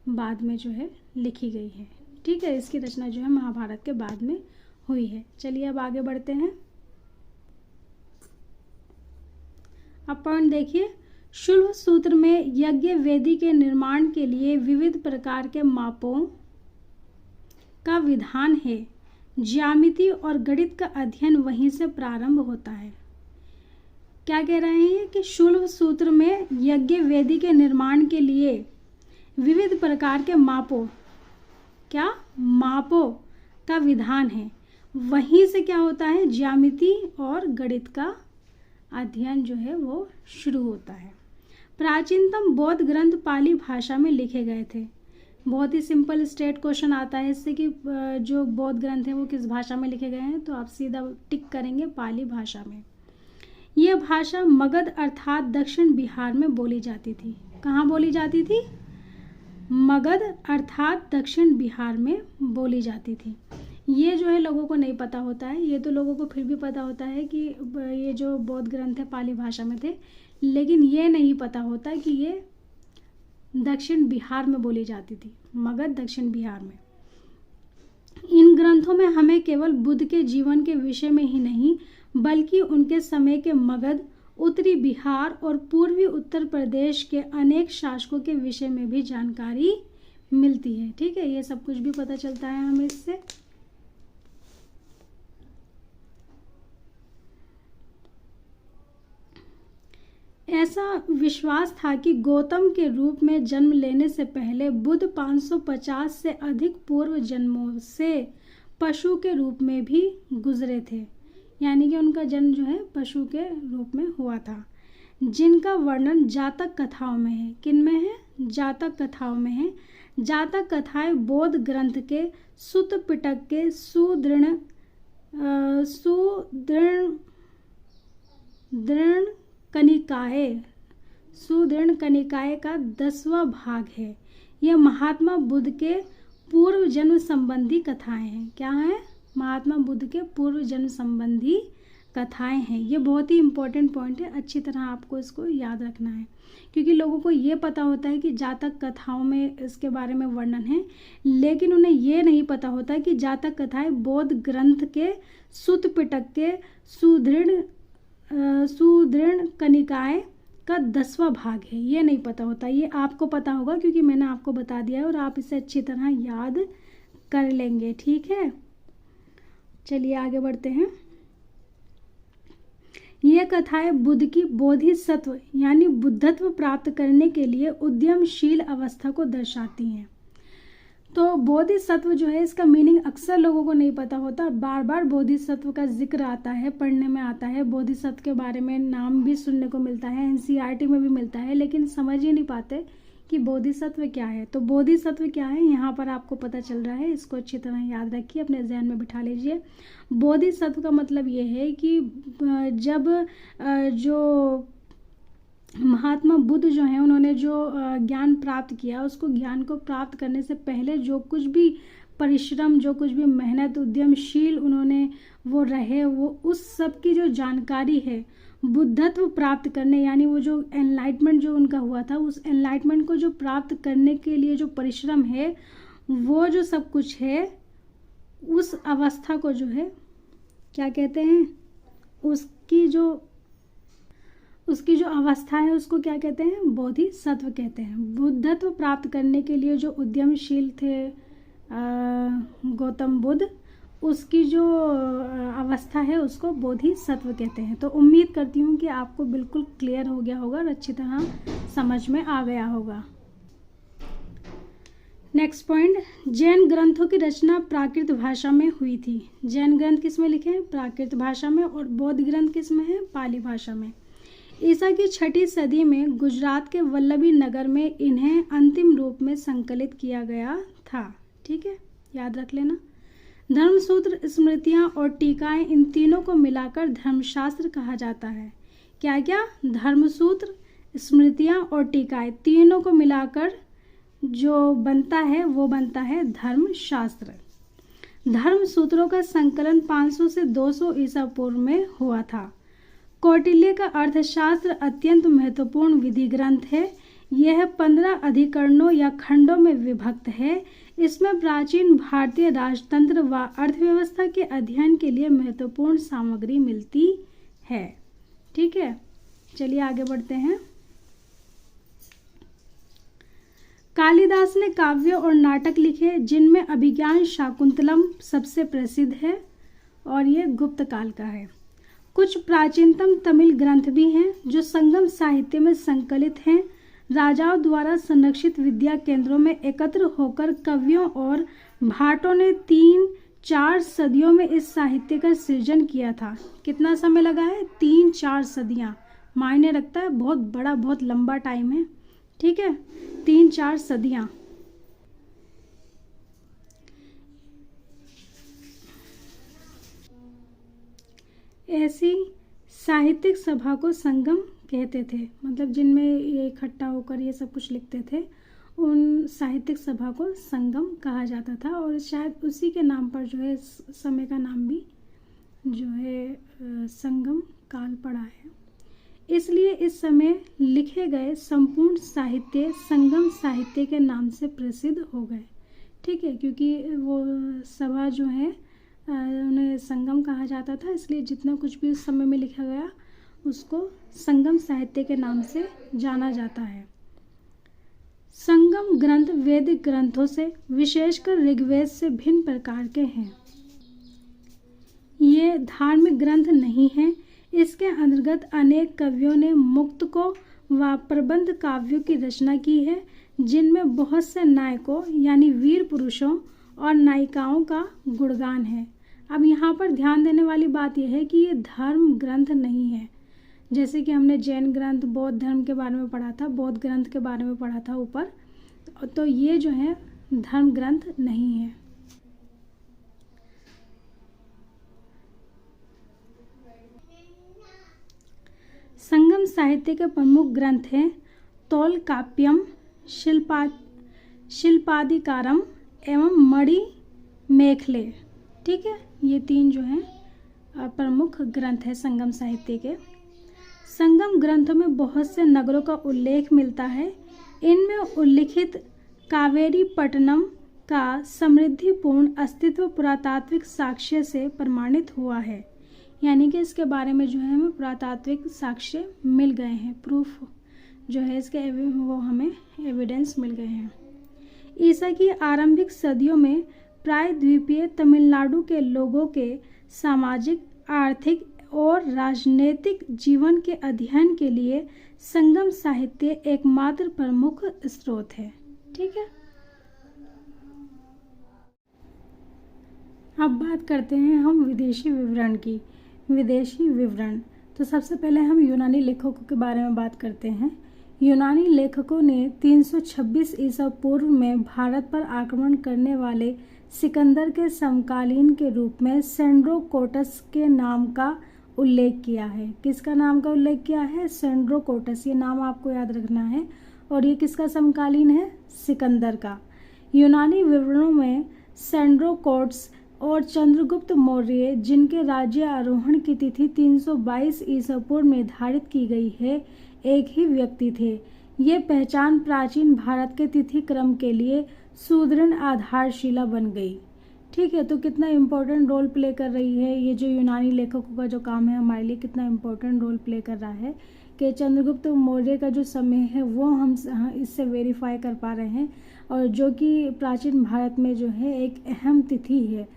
बाद में जो है लिखी गई है, ठीक है। इसकी रचना जो है महाभारत के बाद में हुई है। चलिए अब आगे बढ़ते हैं। अब पॉइंट देखिए, शुल्ब सूत्र में यज्ञ वेदी के निर्माण के लिए विविध प्रकार के मापों का विधान है। ज्यामिति और गणित का अध्ययन वहीं से प्रारंभ होता है। क्या कह रहे हैं कि शुल्ब सूत्र में यज्ञ वेदी के निर्माण के लिए विविध प्रकार के मापों का विधान है। वहीं से क्या होता है? ज्यामिति और गणित का अध्ययन जो है वो शुरू होता है। प्राचीनतम बौद्ध ग्रंथ पाली भाषा में लिखे गए थे। बहुत ही सिंपल स्ट्रेट क्वेश्चन आता है इससे कि जो बौद्ध ग्रंथ हैं वो किस भाषा में लिखे गए हैं, तो आप सीधा टिक करेंगे पाली भाषा में। यह भाषा मगध अर्थात दक्षिण बिहार में बोली जाती थी। कहाँ बोली जाती थी? मगध अर्थात दक्षिण बिहार में बोली जाती थी। ये जो है लोगों को नहीं पता होता है, ये तो लोगों को फिर भी पता होता है कि ये जो बौद्ध ग्रंथ है पाली भाषा में थे, लेकिन ये नहीं पता होता कि ये दक्षिण बिहार में बोली जाती थी, मगध दक्षिण बिहार में। इन ग्रंथों में हमें केवल बुद्ध के जीवन के विषय में ही नहीं, बल्कि उनके समय के मगध, उत्तरी बिहार और पूर्वी उत्तर प्रदेश के अनेक शासकों के विषय में भी जानकारी मिलती है, ठीक है। ये सब कुछ भी पता चलता है हमें इससे। ऐसा विश्वास था कि गौतम के रूप में जन्म लेने से पहले बुद्ध 550 से अधिक पूर्व जन्मों से पशु के रूप में भी गुजरे थे, यानी कि उनका जन्म जो है पशु के रूप में हुआ था, जिनका वर्णन जातक कथाओं में है। किन में है? जातक कथाओं में है। जातक कथाएं बौद्ध ग्रंथ के सुत्त पिटक के सुदृढ़ कनिकाय का 10वां भाग है। यह महात्मा बुद्ध के पूर्व जन्म संबंधी कथाएं हैं। क्या है? महात्मा बुद्ध के पूर्व जन्म संबंधी कथाएं हैं। ये बहुत ही इम्पोर्टेंट पॉइंट है, अच्छी तरह आपको इसको याद रखना है, क्योंकि लोगों को ये पता होता है कि जातक कथाओं में इसके बारे में वर्णन है, लेकिन उन्हें ये नहीं पता होता कि जातक कथाएं बौद्ध ग्रंथ के सुत्त पिटक के सुदृढ़ कनिकाय का 10वां भाग है। ये नहीं पता होता, ये आपको पता होगा क्योंकि मैंने आपको बता दिया है और आप इसे अच्छी तरह याद कर लेंगे। ठीक है, चलिए आगे बढ़ते हैं। ये कथाएं बुद्ध की बोधिसत्व यानी बुद्धत्व प्राप्त करने के लिए उद्यमशील अवस्था को दर्शाती हैं। तो बोधिसत्व जो है, इसका मीनिंग अक्सर लोगों को नहीं पता होता। बार बार बोधिसत्व का जिक्र आता है, पढ़ने में आता है, बोधिसत्व के बारे में नाम भी सुनने को मिलता है, एनसीईआरटी में भी मिलता है, लेकिन समझ ही नहीं पाते कि बोधिसत्व क्या है। तो बोधिसत्व क्या है यहाँ पर आपको पता चल रहा है, इसको अच्छी तरह याद रखिए, अपने ध्यान में बिठा लीजिए। बोधिसत्व का मतलब ये है कि जब जो महात्मा बुद्ध जो हैं, उन्होंने जो ज्ञान प्राप्त किया, उसको ज्ञान को प्राप्त करने से पहले जो कुछ भी परिश्रम, जो कुछ भी मेहनत, उद्यमशील उन्होंने वो रहे, वो उस सब की जो जानकारी है बुद्धत्व प्राप्त करने, यानी वो जो एनलाइटमेंट जो उनका हुआ था, उस एनलाइटमेंट को जो प्राप्त करने के लिए जो परिश्रम है, वो जो सब कुछ है, उस अवस्था को जो है क्या कहते हैं, उसकी जो अवस्था है उसको क्या कहते हैं, बोधिसत्व कहते हैं। बुद्धत्व प्राप्त करने के लिए जो उद्यमशील थे गौतम बुद्ध, उसकी जो अवस्था है उसको बोधिसत्व कहते हैं। तो उम्मीद करती हूँ कि आपको बिल्कुल क्लियर हो गया होगा और अच्छी तरह समझ में आ गया होगा। नेक्स्ट पॉइंट, जैन ग्रंथों की रचना प्राकृत भाषा में हुई थी। जैन ग्रंथ किस में लिखे हैं, प्राकृत भाषा में, और बौद्ध ग्रंथ किस में है, पाली भाषा में। ईसा की 6वीं सदी में गुजरात के वल्लभी नगर में इन्हें अंतिम रूप में संकलित किया गया था। ठीक है, याद रख लेना। धर्मसूत्र, स्मृतियाँ और टीकाएं, इन तीनों को मिलाकर धर्मशास्त्र कहा जाता है। क्या क्या, धर्मसूत्र, स्मृतियाँ और टीकाएं, तीनों को मिलाकर जो बनता है वो बनता है धर्मशास्त्र। धर्मसूत्रों का संकलन 500 से 200 ईसा पूर्व में हुआ था। कौटिल्य का अर्थशास्त्र अत्यंत महत्वपूर्ण विधि ग्रंथ है। यह 15 अधिकरणों या खंडों में विभक्त है। इसमें प्राचीन भारतीय राजतंत्र व अर्थव्यवस्था के अध्ययन के लिए महत्वपूर्ण सामग्री मिलती है। ठीक है, चलिए आगे बढ़ते हैं। कालिदास ने काव्य और नाटक लिखे, जिनमें अभिज्ञान शाकुंतलम सबसे प्रसिद्ध है और ये गुप्त काल का है। कुछ प्राचीनतम तमिल ग्रंथ भी हैं जो संगम साहित्य में संकलित हैं। राजाओं द्वारा संरक्षित विद्या केंद्रों में एकत्र होकर कवियों और भाटों ने 3-4 सदियों में इस साहित्य का सृजन किया था। कितना समय लगा है, 3-4 सदियाँ, मायने रखता है, बहुत बड़ा, बहुत लंबा टाइम है। ठीक है, 3-4 सदियाँ। ऐसी साहित्यिक सभा को संगम कहते थे, मतलब जिनमें ये इकट्ठा होकर ये सब कुछ लिखते थे, उन साहित्यिक सभा को संगम कहा जाता था। और शायद उसी के नाम पर जो है समय का नाम भी जो है संगम काल पड़ा है। इसलिए इस समय लिखे गए संपूर्ण साहित्य संगम साहित्य के नाम से प्रसिद्ध हो गए। ठीक है, क्योंकि वो सभा जो है उन्हें संगम कहा जाता था, इसलिए जितना कुछ भी उस समय में लिखा गया उसको संगम साहित्य के नाम से जाना जाता है। संगम ग्रंथ वैदिक ग्रंथों से, विशेषकर ऋग्वेद से भिन्न प्रकार के हैं। ये धार्मिक ग्रंथ नहीं है। इसके अंतर्गत अनेक कवियों ने मुक्तकों व प्रबंध काव्यों की रचना की है, जिनमें बहुत से नायकों यानी वीर पुरुषों और नायिकाओं का गुणगान है। अब यहाँ पर ध्यान देने वाली बात यह है कि ये धर्म ग्रंथ नहीं है। जैसे कि हमने जैन ग्रंथ, बौद्ध धर्म के बारे में पढ़ा था, बौद्ध ग्रंथ के बारे में पढ़ा था ऊपर, तो ये जो है धर्म ग्रंथ नहीं है। संगम साहित्य के प्रमुख ग्रंथ हैं तोलकाप्यम, शिल्पादिकारम एवं मणि मेखले। ठीक है, ये 3 जो हैं प्रमुख ग्रंथ है संगम साहित्य के। संगम ग्रंथों में बहुत से नगरों का उल्लेख मिलता है। इनमें उल्लिखित कावेरी पट्टनम का समृद्धिपूर्ण अस्तित्व पुरातात्विक साक्ष्य से प्रमाणित हुआ है। यानी कि इसके बारे में जो है हमें पुरातात्विक साक्ष्य मिल गए हैं, प्रूफ जो है इसके वो हमें एविडेंस मिल गए हैं। ईसा की आरंभिक सदियों में प्रायद्वीपीय तमिलनाडु के लोगों के सामाजिक, आर्थिक और राजनीतिक जीवन के अध्ययन के लिए संगम साहित्य एकमात्र प्रमुख स्रोत है। ठीक है, अब बात करते हैं हम विदेशी विवरण की। विदेशी विवरण, तो सबसे पहले हम यूनानी लेखकों के बारे में बात करते हैं। यूनानी लेखकों ने 326 ईसा पूर्व में भारत पर आक्रमण करने वाले सिकंदर के समकालीन के रूप में सेंड्रोकोटस के नाम का उल्लेख किया है। किसका नाम का उल्लेख किया है? सेंड्रोकोटस, ये नाम आपको याद रखना है। और ये किसका समकालीन है? सिकंदर का। यूनानी विवरणों में सेंड्रोकोटस और चंद्रगुप्त मौर्य, जिनके राज्य आरोहण की तिथि 322 ईसा पूर्व निर्धारित की गई है, एक ही व्यक्ति थे। ये पहचान प्राचीन भारत के तिथि क्रम के लिए सुदृढ़ आधारशिला बन गई। ठीक है, तो कितना इम्पोर्टेंट रोल प्ले कर रही है ये जो यूनानी लेखकों का जो काम है हमारे लिए, कितना इम्पोर्टेंट रोल प्ले कर रहा है कि चंद्रगुप्त मौर्य का जो समय है वो हम इससे वेरीफाई कर पा रहे हैं, और जो कि प्राचीन भारत में जो है एक अहम तिथि है।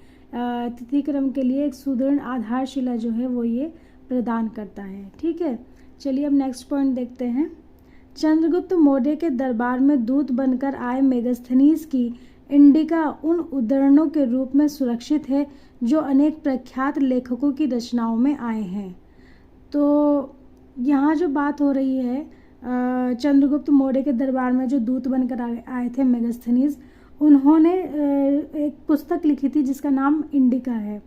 तिथि क्रम के लिए एक सुदृढ़ आधारशिला जो है वो ये प्रदान करता है। ठीक है, चलिए अब नेक्स्ट पॉइंट देखते हैं। चंद्रगुप्त मौर्य के दरबार में दूत बनकर आए मेगास्थनीज की इंडिका उन उद्धरणों के रूप में सुरक्षित है जो अनेक प्रख्यात लेखकों की रचनाओं में आए हैं। तो यहाँ जो बात हो रही है, चंद्रगुप्त मौर्य के दरबार में जो दूत बनकर आए थे मेगास्थनीज, उन्होंने एक पुस्तक लिखी थी जिसका नाम इंडिका है।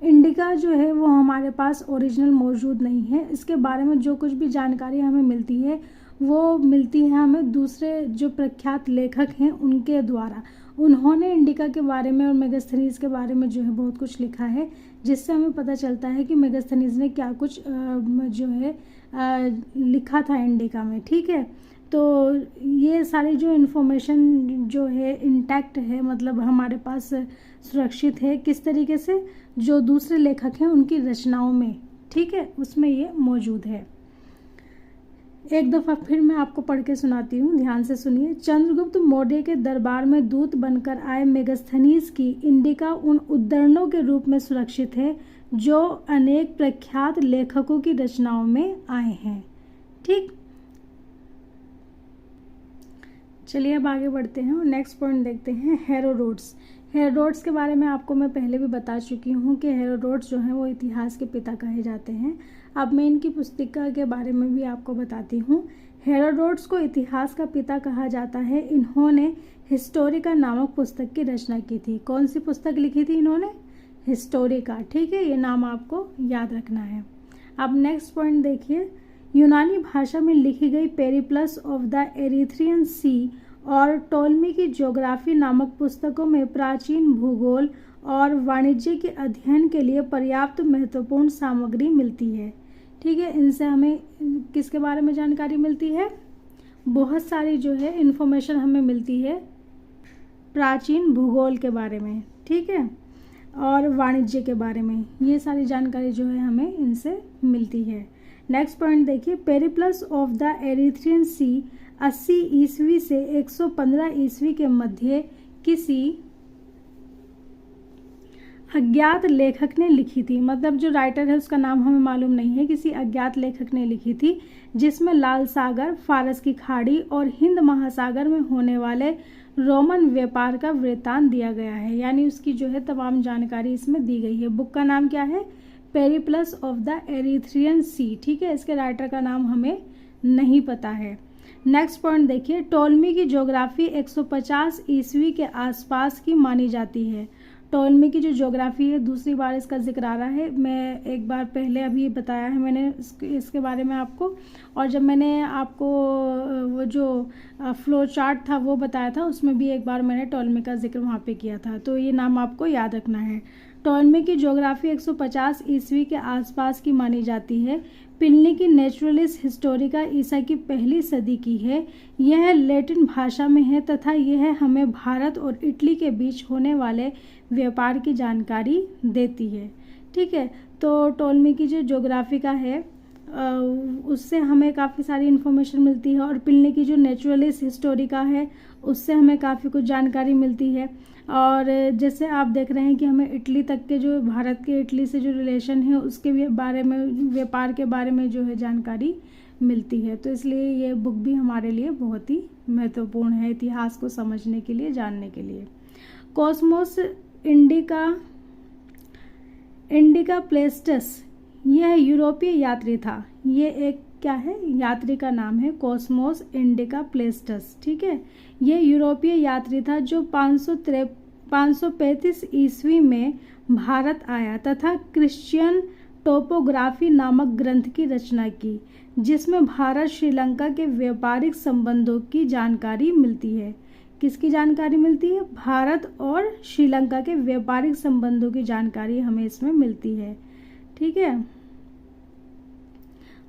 इंडिका जो है वो हमारे पास ओरिजिनल मौजूद नहीं है। इसके बारे में जो कुछ भी जानकारी हमें मिलती है वो मिलती है हमें दूसरे जो प्रख्यात लेखक हैं उनके द्वारा। उन्होंने इंडिका के बारे में और मेगास्थनीज के बारे में जो है बहुत कुछ लिखा है, जिससे हमें पता चलता है कि मेगास्थनीज ने क्या कुछ जो है लिखा था इंडिका में। ठीक है, तो ये सारी जो इन्फॉर्मेशन जो है इंटैक्ट है, मतलब हमारे पास सुरक्षित है। किस तरीके से? जो दूसरे लेखक हैं उनकी रचनाओं में, ठीक है, उसमें ये मौजूद है। एक दफ़ा फिर मैं आपको पढ़ के सुनाती हूँ, ध्यान से सुनिए। चंद्रगुप्त मौर्य के दरबार में दूत बनकर आए मेगास्थनीज की इंडिका उन उद्धरणों के रूप में सुरक्षित है जो अनेक प्रख्यात लेखकों की रचनाओं में आए हैं। ठीक, चलिए अब आगे बढ़ते हैं और नेक्स्ट पॉइंट देखते हैं। हेरोडोट्स। हेरोडोट्स के बारे में आपको मैं पहले भी बता चुकी हूँ कि हेरोडोट्स जो हैं वो इतिहास के पिता कहे जाते हैं। अब मैं इनकी पुस्तिका के बारे में भी आपको बताती हूँ। हेरोडोट्स को इतिहास का पिता कहा जाता है। इन्होंने हिस्टोरिका नामक पुस्तक की रचना की थी। कौन सी पुस्तक लिखी थी इन्होंने? हिस्टोरिका। ठीक है, ये नाम आपको याद रखना है। अब नेक्स्ट पॉइंट देखिए। यूनानी भाषा में लिखी गई पेरिप्लस ऑफ द एरिथ्रियन सी और टोलमी की ज्योग्राफी नामक पुस्तकों में प्राचीन भूगोल और वाणिज्य के अध्ययन के लिए पर्याप्त महत्वपूर्ण सामग्री मिलती है। ठीक है, इनसे हमें किसके बारे में जानकारी मिलती है? बहुत सारी जो है इन्फॉर्मेशन हमें मिलती है प्राचीन भूगोल के बारे में, ठीक है, और वाणिज्य के बारे में। ये सारी जानकारी जो है हमें इनसे मिलती है। नेक्स्ट पॉइंट देखिए। पेरिप्लस ऑफ द एरिथ्रियन सी 80 ईस्वी से 115 ईस्वी के मध्य किसी अज्ञात लेखक ने लिखी थी। मतलब जो राइटर है उसका नाम हमें मालूम नहीं है, किसी अज्ञात लेखक ने लिखी थी, जिसमें लाल सागर, फारस की खाड़ी और हिंद महासागर में होने वाले रोमन व्यापार का वृत्तांत दिया गया है। यानी उसकी जो है तमाम जानकारी इसमें दी गई है। बुक का नाम क्या है? पेरिप्लस ऑफ द एरिथ्रियन सी। ठीक है, इसके राइटर का नाम हमें नहीं पता है। नेक्स्ट पॉइंट देखिए। टोलमी की ज्योग्राफी 150 ईस्वी के आसपास की मानी जाती है। टोलमी की जो ज्योग्राफी है, दूसरी बार इसका जिक्र आ रहा है। मैं एक बार पहले अभी बताया है मैंने इसके बारे में आपको, और जब मैंने आपको वो जो फ्लो चार्ट था वो बताया था, उसमें भी एक बार मैंने टोलमी का जिक्र वहाँ पे किया था। तो ये नाम आपको याद रखना है। टॉलमी की ज्योग्राफी 150 ईस्वी के आसपास की मानी जाती है। प्लिनी की नेचुरलिस हिस्टोरिका ईसा की पहली सदी की है। यह लैटिन भाषा में है तथा यह हमें भारत और इटली के बीच होने वाले व्यापार की जानकारी देती है। ठीक है, तो टॉलमी की जो ज्योग्राफिका है उससे हमें काफ़ी सारी इन्फॉर्मेशन मिलती है, और प्लिनी की जो नेचुरलिस हिस्टोरिका है उससे हमें काफ़ी कुछ जानकारी मिलती है। और जैसे आप देख रहे हैं कि हमें इटली तक के जो भारत के इटली से जो रिलेशन है उसके भी बारे में, व्यापार के बारे में जो है जानकारी मिलती है। तो इसलिए ये बुक भी हमारे लिए बहुत ही महत्वपूर्ण है इतिहास को समझने के लिए, जानने के लिए। कॉस्मोस इंडिका प्लेस्टस, यह यूरोपीय यात्री था। ये एक क्या है, यात्री का नाम है, कॉस्मोस इंडिका प्लेस्टस। ठीक है, ये यूरोपीय यात्री था जो 535 ईस्वी में भारत आया तथा क्रिश्चियन टोपोग्राफी नामक ग्रंथ की रचना की, जिसमें भारत श्रीलंका के व्यापारिक संबंधों की जानकारी मिलती है। किसकी जानकारी मिलती है? भारत और श्रीलंका के व्यापारिक संबंधों की जानकारी हमें इसमें मिलती है। ठीक है,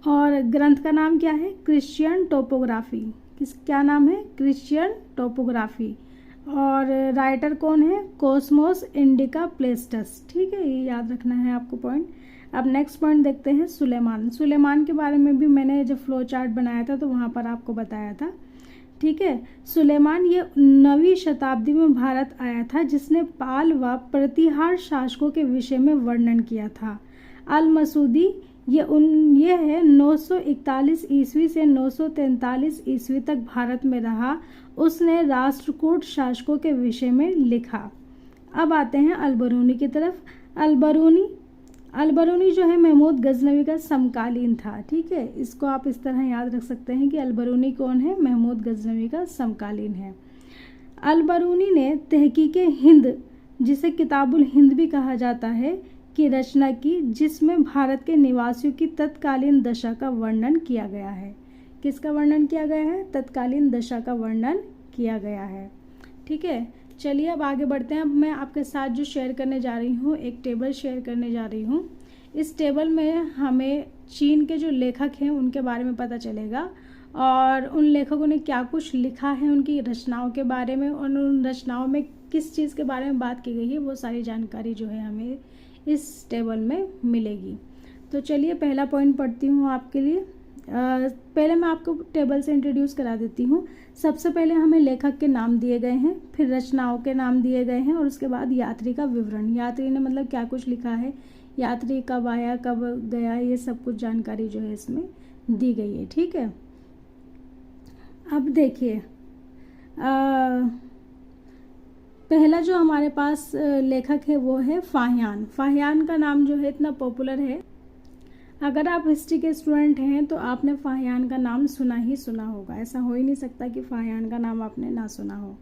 और ग्रंथ का नाम क्या है? Christian topography. क्या नाम है? Christian topography. और राइटर कौन है? Cosmas Indicopleustes. ठीक है, ये याद रखना है आपको पॉइंट। अब नेक्स्ट पॉइंट देखते हैं, सुलेमान के बारे में भी मैंने जब फ्लो चार्ट बनाया था तो वहाँ पर आपको बताया था। ठीक है, सुलेमान ये 9वीं शताब्दी में भारत आया था, जिसने पाल व प्रतिहार शासकों के विषय में वर्णन किया था। अल मसूदी ये है 941 ईस्वी से 943 ईस्वी तक भारत में रहा। उसने राष्ट्रकूट शासकों के विषय में लिखा। अब आते हैं अलबरूनी की तरफ। अलबरूनी जो है महमूद गजनवी का समकालीन था। ठीक है, इसको आप इस तरह याद रख सकते हैं कि अलबरूनी कौन है? महमूद गजनवी का समकालीन है। अलबरूनी ने तहकीक हिंद, जिसे किताबुल हिंद भी कहा जाता है, की रचना की, जिसमें भारत के निवासियों की तत्कालीन दशा का वर्णन किया गया है। किसका वर्णन किया गया है? तत्कालीन दशा का वर्णन किया गया है। ठीक है, चलिए अब आगे बढ़ते हैं। अब मैं आपके साथ जो शेयर करने जा रही हूँ, एक टेबल शेयर करने जा रही हूँ। इस टेबल में हमें चीन के जो लेखक हैं उनके बारे में पता चलेगा, और उन लेखकों ने क्या कुछ लिखा है, उनकी रचनाओं के बारे में, और उन रचनाओं में किस चीज़ के बारे में बात की गई है, वो सारी जानकारी जो है हमें इस टेबल में मिलेगी। तो चलिए पहला पॉइंट पढ़ती हूँ आपके लिए। पहले मैं आपको टेबल से इंट्रोड्यूस करा देती हूँ। सबसे पहले हमें लेखक के नाम दिए गए हैं, फिर रचनाओं के नाम दिए गए हैं, और उसके बाद यात्री का विवरण। यात्री ने मतलब क्या कुछ लिखा है, यात्री कब आया, कब गया, ये सब कुछ जानकारी जो है इसमें दी गई है। ठीक है, अब देखिए पहला जो हमारे पास लेखक है वो है फाहियान। फाहियान का नाम जो है इतना पॉपुलर है, अगर आप हिस्ट्री के स्टूडेंट हैं तो आपने फाहियान का नाम सुना ही सुना होगा। ऐसा हो ही नहीं सकता कि फाहियान का नाम आपने ना सुना हो,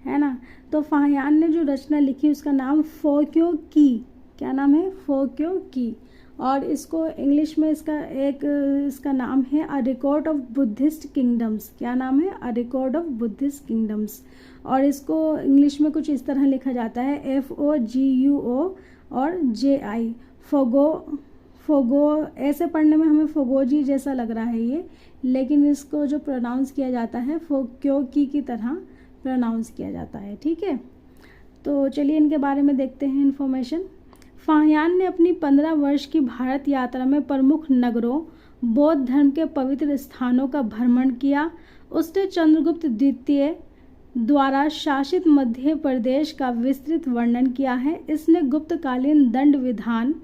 है ना। तो फाहियान ने जो रचना लिखी उसका नाम फोक्यो की। क्या नाम है? फोक्यो की। और इसको इंग्लिश में इसका नाम है a record of Buddhist kingdoms. क्या नाम है? A record of Buddhist kingdoms. और इसको इंग्लिश में कुछ इस तरह लिखा जाता है FOGUO और JI। फोगो ऐसे पढ़ने में हमें फोगोजी जैसा लग रहा है ये, लेकिन इसको जो प्रोनाउंस किया जाता है फोक्यो की तरह प्रोनाउंस किया जाता है। ठीक है, तो चलिए इनके बारे में देखते हैं इन्फॉर्मेशन। फाहियान ने अपनी 15 वर्ष की भारत यात्रा में प्रमुख नगरों, बौद्ध धर्म के पवित्र स्थानों का भ्रमण किया। उसने चंद्रगुप्त द्वितीय द्वारा शासित मध्य प्रदेश का विस्तृत वर्णन किया है। इसने गुप्तकालीन दंड विधान,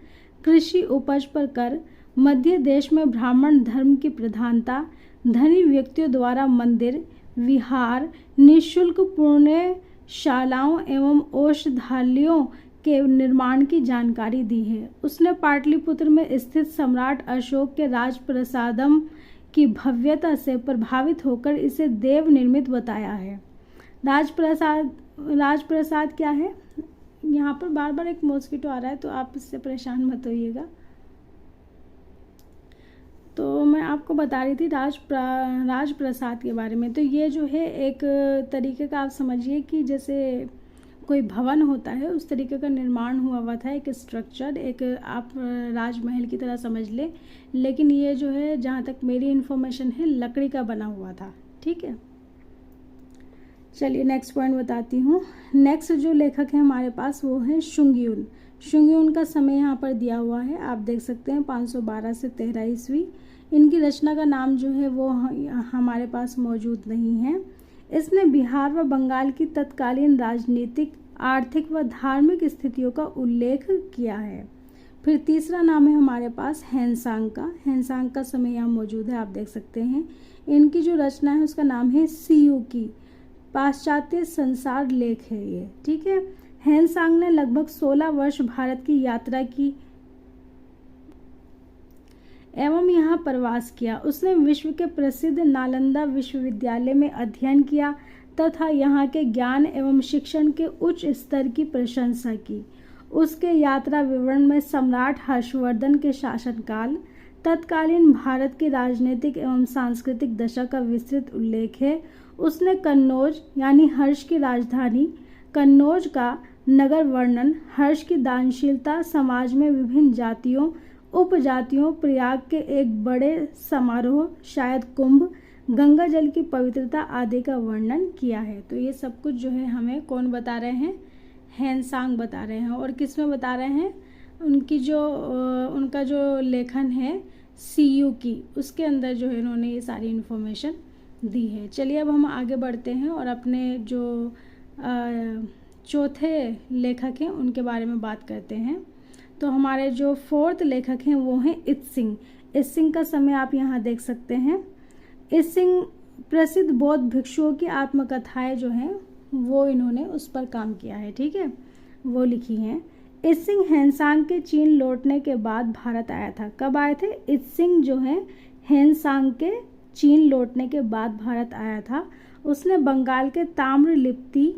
कृषि उपज पर कर, मध्य देश में ब्राह्मण धर्म की प्रधानता, धनी व्यक्तियों द्वारा मंदिर, विहार, निःशुल्क पुण्यशालाओं एवं औषधालयों के निर्माण की जानकारी दी है। उसने पाटलिपुत्र में स्थित सम्राट अशोक के राजप्रसादम की भव्यता से प्रभावित होकर इसे देव निर्मित बताया है। राजप्रसाद क्या है? यहाँ पर बार बार एक मॉस्किटो आ रहा है तो आप इससे परेशान मत होइएगा। तो मैं आपको बता रही थी राजप्रसाद के बारे में। तो ये जो है एक तरीके का आप समझिए कि जैसे कोई भवन होता है उस तरीके का निर्माण हुआ था, एक स्ट्रक्चर, एक आप राजमहल की तरह समझ ले, लेकिन ये जो है जहाँ तक मेरी इन्फॉर्मेशन है लकड़ी का बना हुआ था। ठीक है, चलिए नेक्स्ट पॉइंट बताती हूँ। नेक्स्ट जो लेखक है हमारे पास वो है शुंगयुन। शुंगयुन का समय यहाँ पर दिया हुआ है, आप देख सकते हैं 512 से 13 ईस्वी। इनकी रचना का नाम जो है वो हमारे पास मौजूद नहीं है। इसने बिहार व बंगाल की तत्कालीन राजनीतिक, आर्थिक व धार्मिक स्थितियों का उल्लेख किया है। फिर तीसरा नाम है हमारे पास हैंसांग का। हैंसांग का समय यहाँ मौजूद है, आप देख सकते हैं। इनकी जो रचना है उसका नाम है सियुकी, पाश्चात्य संसार लेख है ये। ठीक है, हैंसांग ने लगभग 16 वर्ष भारत की यात्रा की एवं यहाँ प्रवास किया। उसने विश्व के प्रसिद्ध नालंदा विश्वविद्यालय में अध्ययन किया तथा यहाँ के ज्ञान एवं शिक्षण के उच्च स्तर की प्रशंसा की। उसके यात्रा विवरण में सम्राट हर्षवर्धन के शासनकाल, तत्कालीन भारत की राजनीतिक एवं सांस्कृतिक दशा का विस्तृत उल्लेख है। उसने कन्नौज यानी हर्ष की राजधानी कन्नौज का नगर वर्णन, हर्ष की दानशीलता, समाज में विभिन्न जातियों उपजातियों, प्रयाग के एक बड़े समारोह, शायद कुंभ, गंगा जल की पवित्रता आदि का वर्णन किया है। तो ये सब कुछ जो है हमें कौन बता रहे हैं, हैंसांग बता रहे हैं। और किस में बता रहे हैं, उनका जो लेखन है सियुकी, उसके अंदर जो है इन्होंने ये सारी इन्फॉर्मेशन दी है। चलिए अब हम आगे बढ़ते हैं और अपने जो चौथे लेखक हैं उनके बारे में बात करते हैं। तो हमारे जो फोर्थ लेखक हैं वो हैं इत्सिंग। इत्सिंग का समय आप यहाँ देख सकते हैं। इत्सिंग प्रसिद्ध बौद्ध भिक्षुओं की आत्मकथाएं जो हैं वो इन्होंने उस पर काम किया है। ठीक है, वो लिखी हैं। इत्सिंग हैंसांग के चीन लौटने के बाद भारत आया था। कब आए थे? इत्सिंग जो है हैंसांग के चीन लौटने के बाद भारत आया था। उसने बंगाल के ताम्रलिप्ति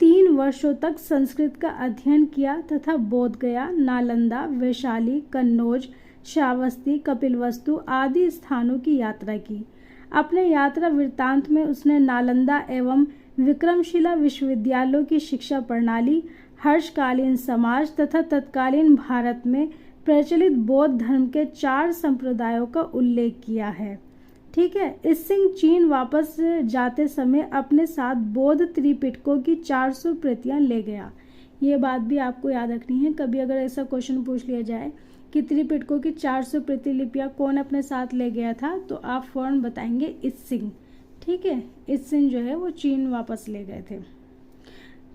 3 वर्षों तक संस्कृत का अध्ययन किया तथा बोधगया, नालंदा, वैशाली, कन्नौज, श्रावस्ती, कपिलवस्तु आदि स्थानों की यात्रा की। अपने यात्रा वृत्तांत में उसने नालंदा एवं विक्रमशिला विश्वविद्यालयों की शिक्षा प्रणाली, हर्षकालीन समाज तथा तत्कालीन भारत में प्रचलित बौद्ध धर्म के 4 संप्रदायों का उल्लेख किया है। ठीक है, इत्सिंग चीन वापस जाते समय अपने साथ बौद्ध त्रिपिटकों की 400 प्रतियां ले गया। ये बात भी आपको याद रखनी है, कभी अगर ऐसा क्वेश्चन पूछ लिया जाए कि त्रिपिटकों की 400 प्रतिलिपियां कौन अपने साथ ले गया था, तो आप फौरन बताएंगे इत्सिंग। ठीक है, इत्सिंग जो है वो चीन वापस ले गए थे।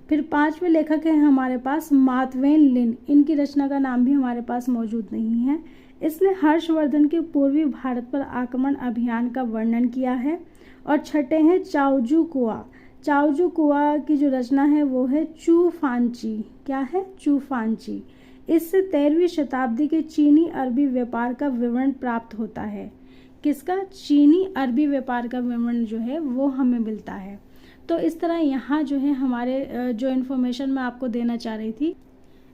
फिर 5वें लेखक हैं हमारे पास मातवेन लिन। इनकी रचना का नाम भी हमारे पास मौजूद नहीं है। इसने हर्षवर्धन के पूर्वी भारत पर आक्रमण अभियान का वर्णन किया है। और छठे हैं चाओजू कुआ। चाओजू कुआ की जो रचना है वो है चूफांची। क्या है? चूफांची। इससे 13वीं शताब्दी के चीनी अरबी व्यापार का विवरण प्राप्त होता है। किसका? चीनी अरबी व्यापार का विवरण जो है वो हमें मिलता है। तो इस तरह यहाँ जो है हमारे जो इन्फॉर्मेशन मैं आपको देना चाह रही थी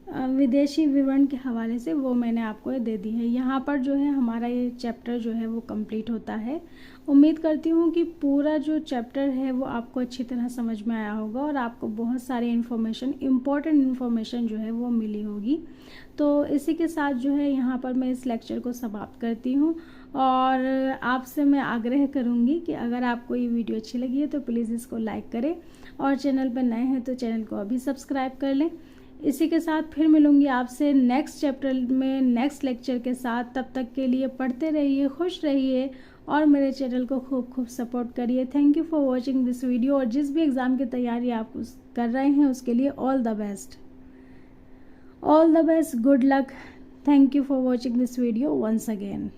विदेशी विवरण के हवाले से, वो मैंने आपको दे दी है। यहाँ पर जो है हमारा ये चैप्टर जो है वो कंप्लीट होता है। उम्मीद करती हूँ कि पूरा जो चैप्टर है वो आपको अच्छी तरह समझ में आया होगा और आपको बहुत सारी इन्फॉर्मेशन, इम्पॉर्टेंट इन्फॉर्मेशन जो है वो मिली होगी। तो इसी के साथ जो है यहाँ पर मैं इस लेक्चर को समाप्त करती हूँ और आपसे मैं आग्रह करूँगी कि अगर आपको ये वीडियो अच्छी लगी है तो प्लीज़ इसको लाइक करें और चैनल पर नए हैं तो चैनल को अभी सब्सक्राइब कर लें। इसी के साथ फिर मिलूंगी आपसे नेक्स्ट चैप्टर में नेक्स्ट लेक्चर के साथ। तब तक के लिए पढ़ते रहिए, खुश रहिए और मेरे चैनल को खूब खूब सपोर्ट करिए। Thank you for watching this video. और जिस भी एग्ज़ाम की तैयारी आप कर रहे हैं उसके लिए all the best, good luck. Thank you for watching this video once again.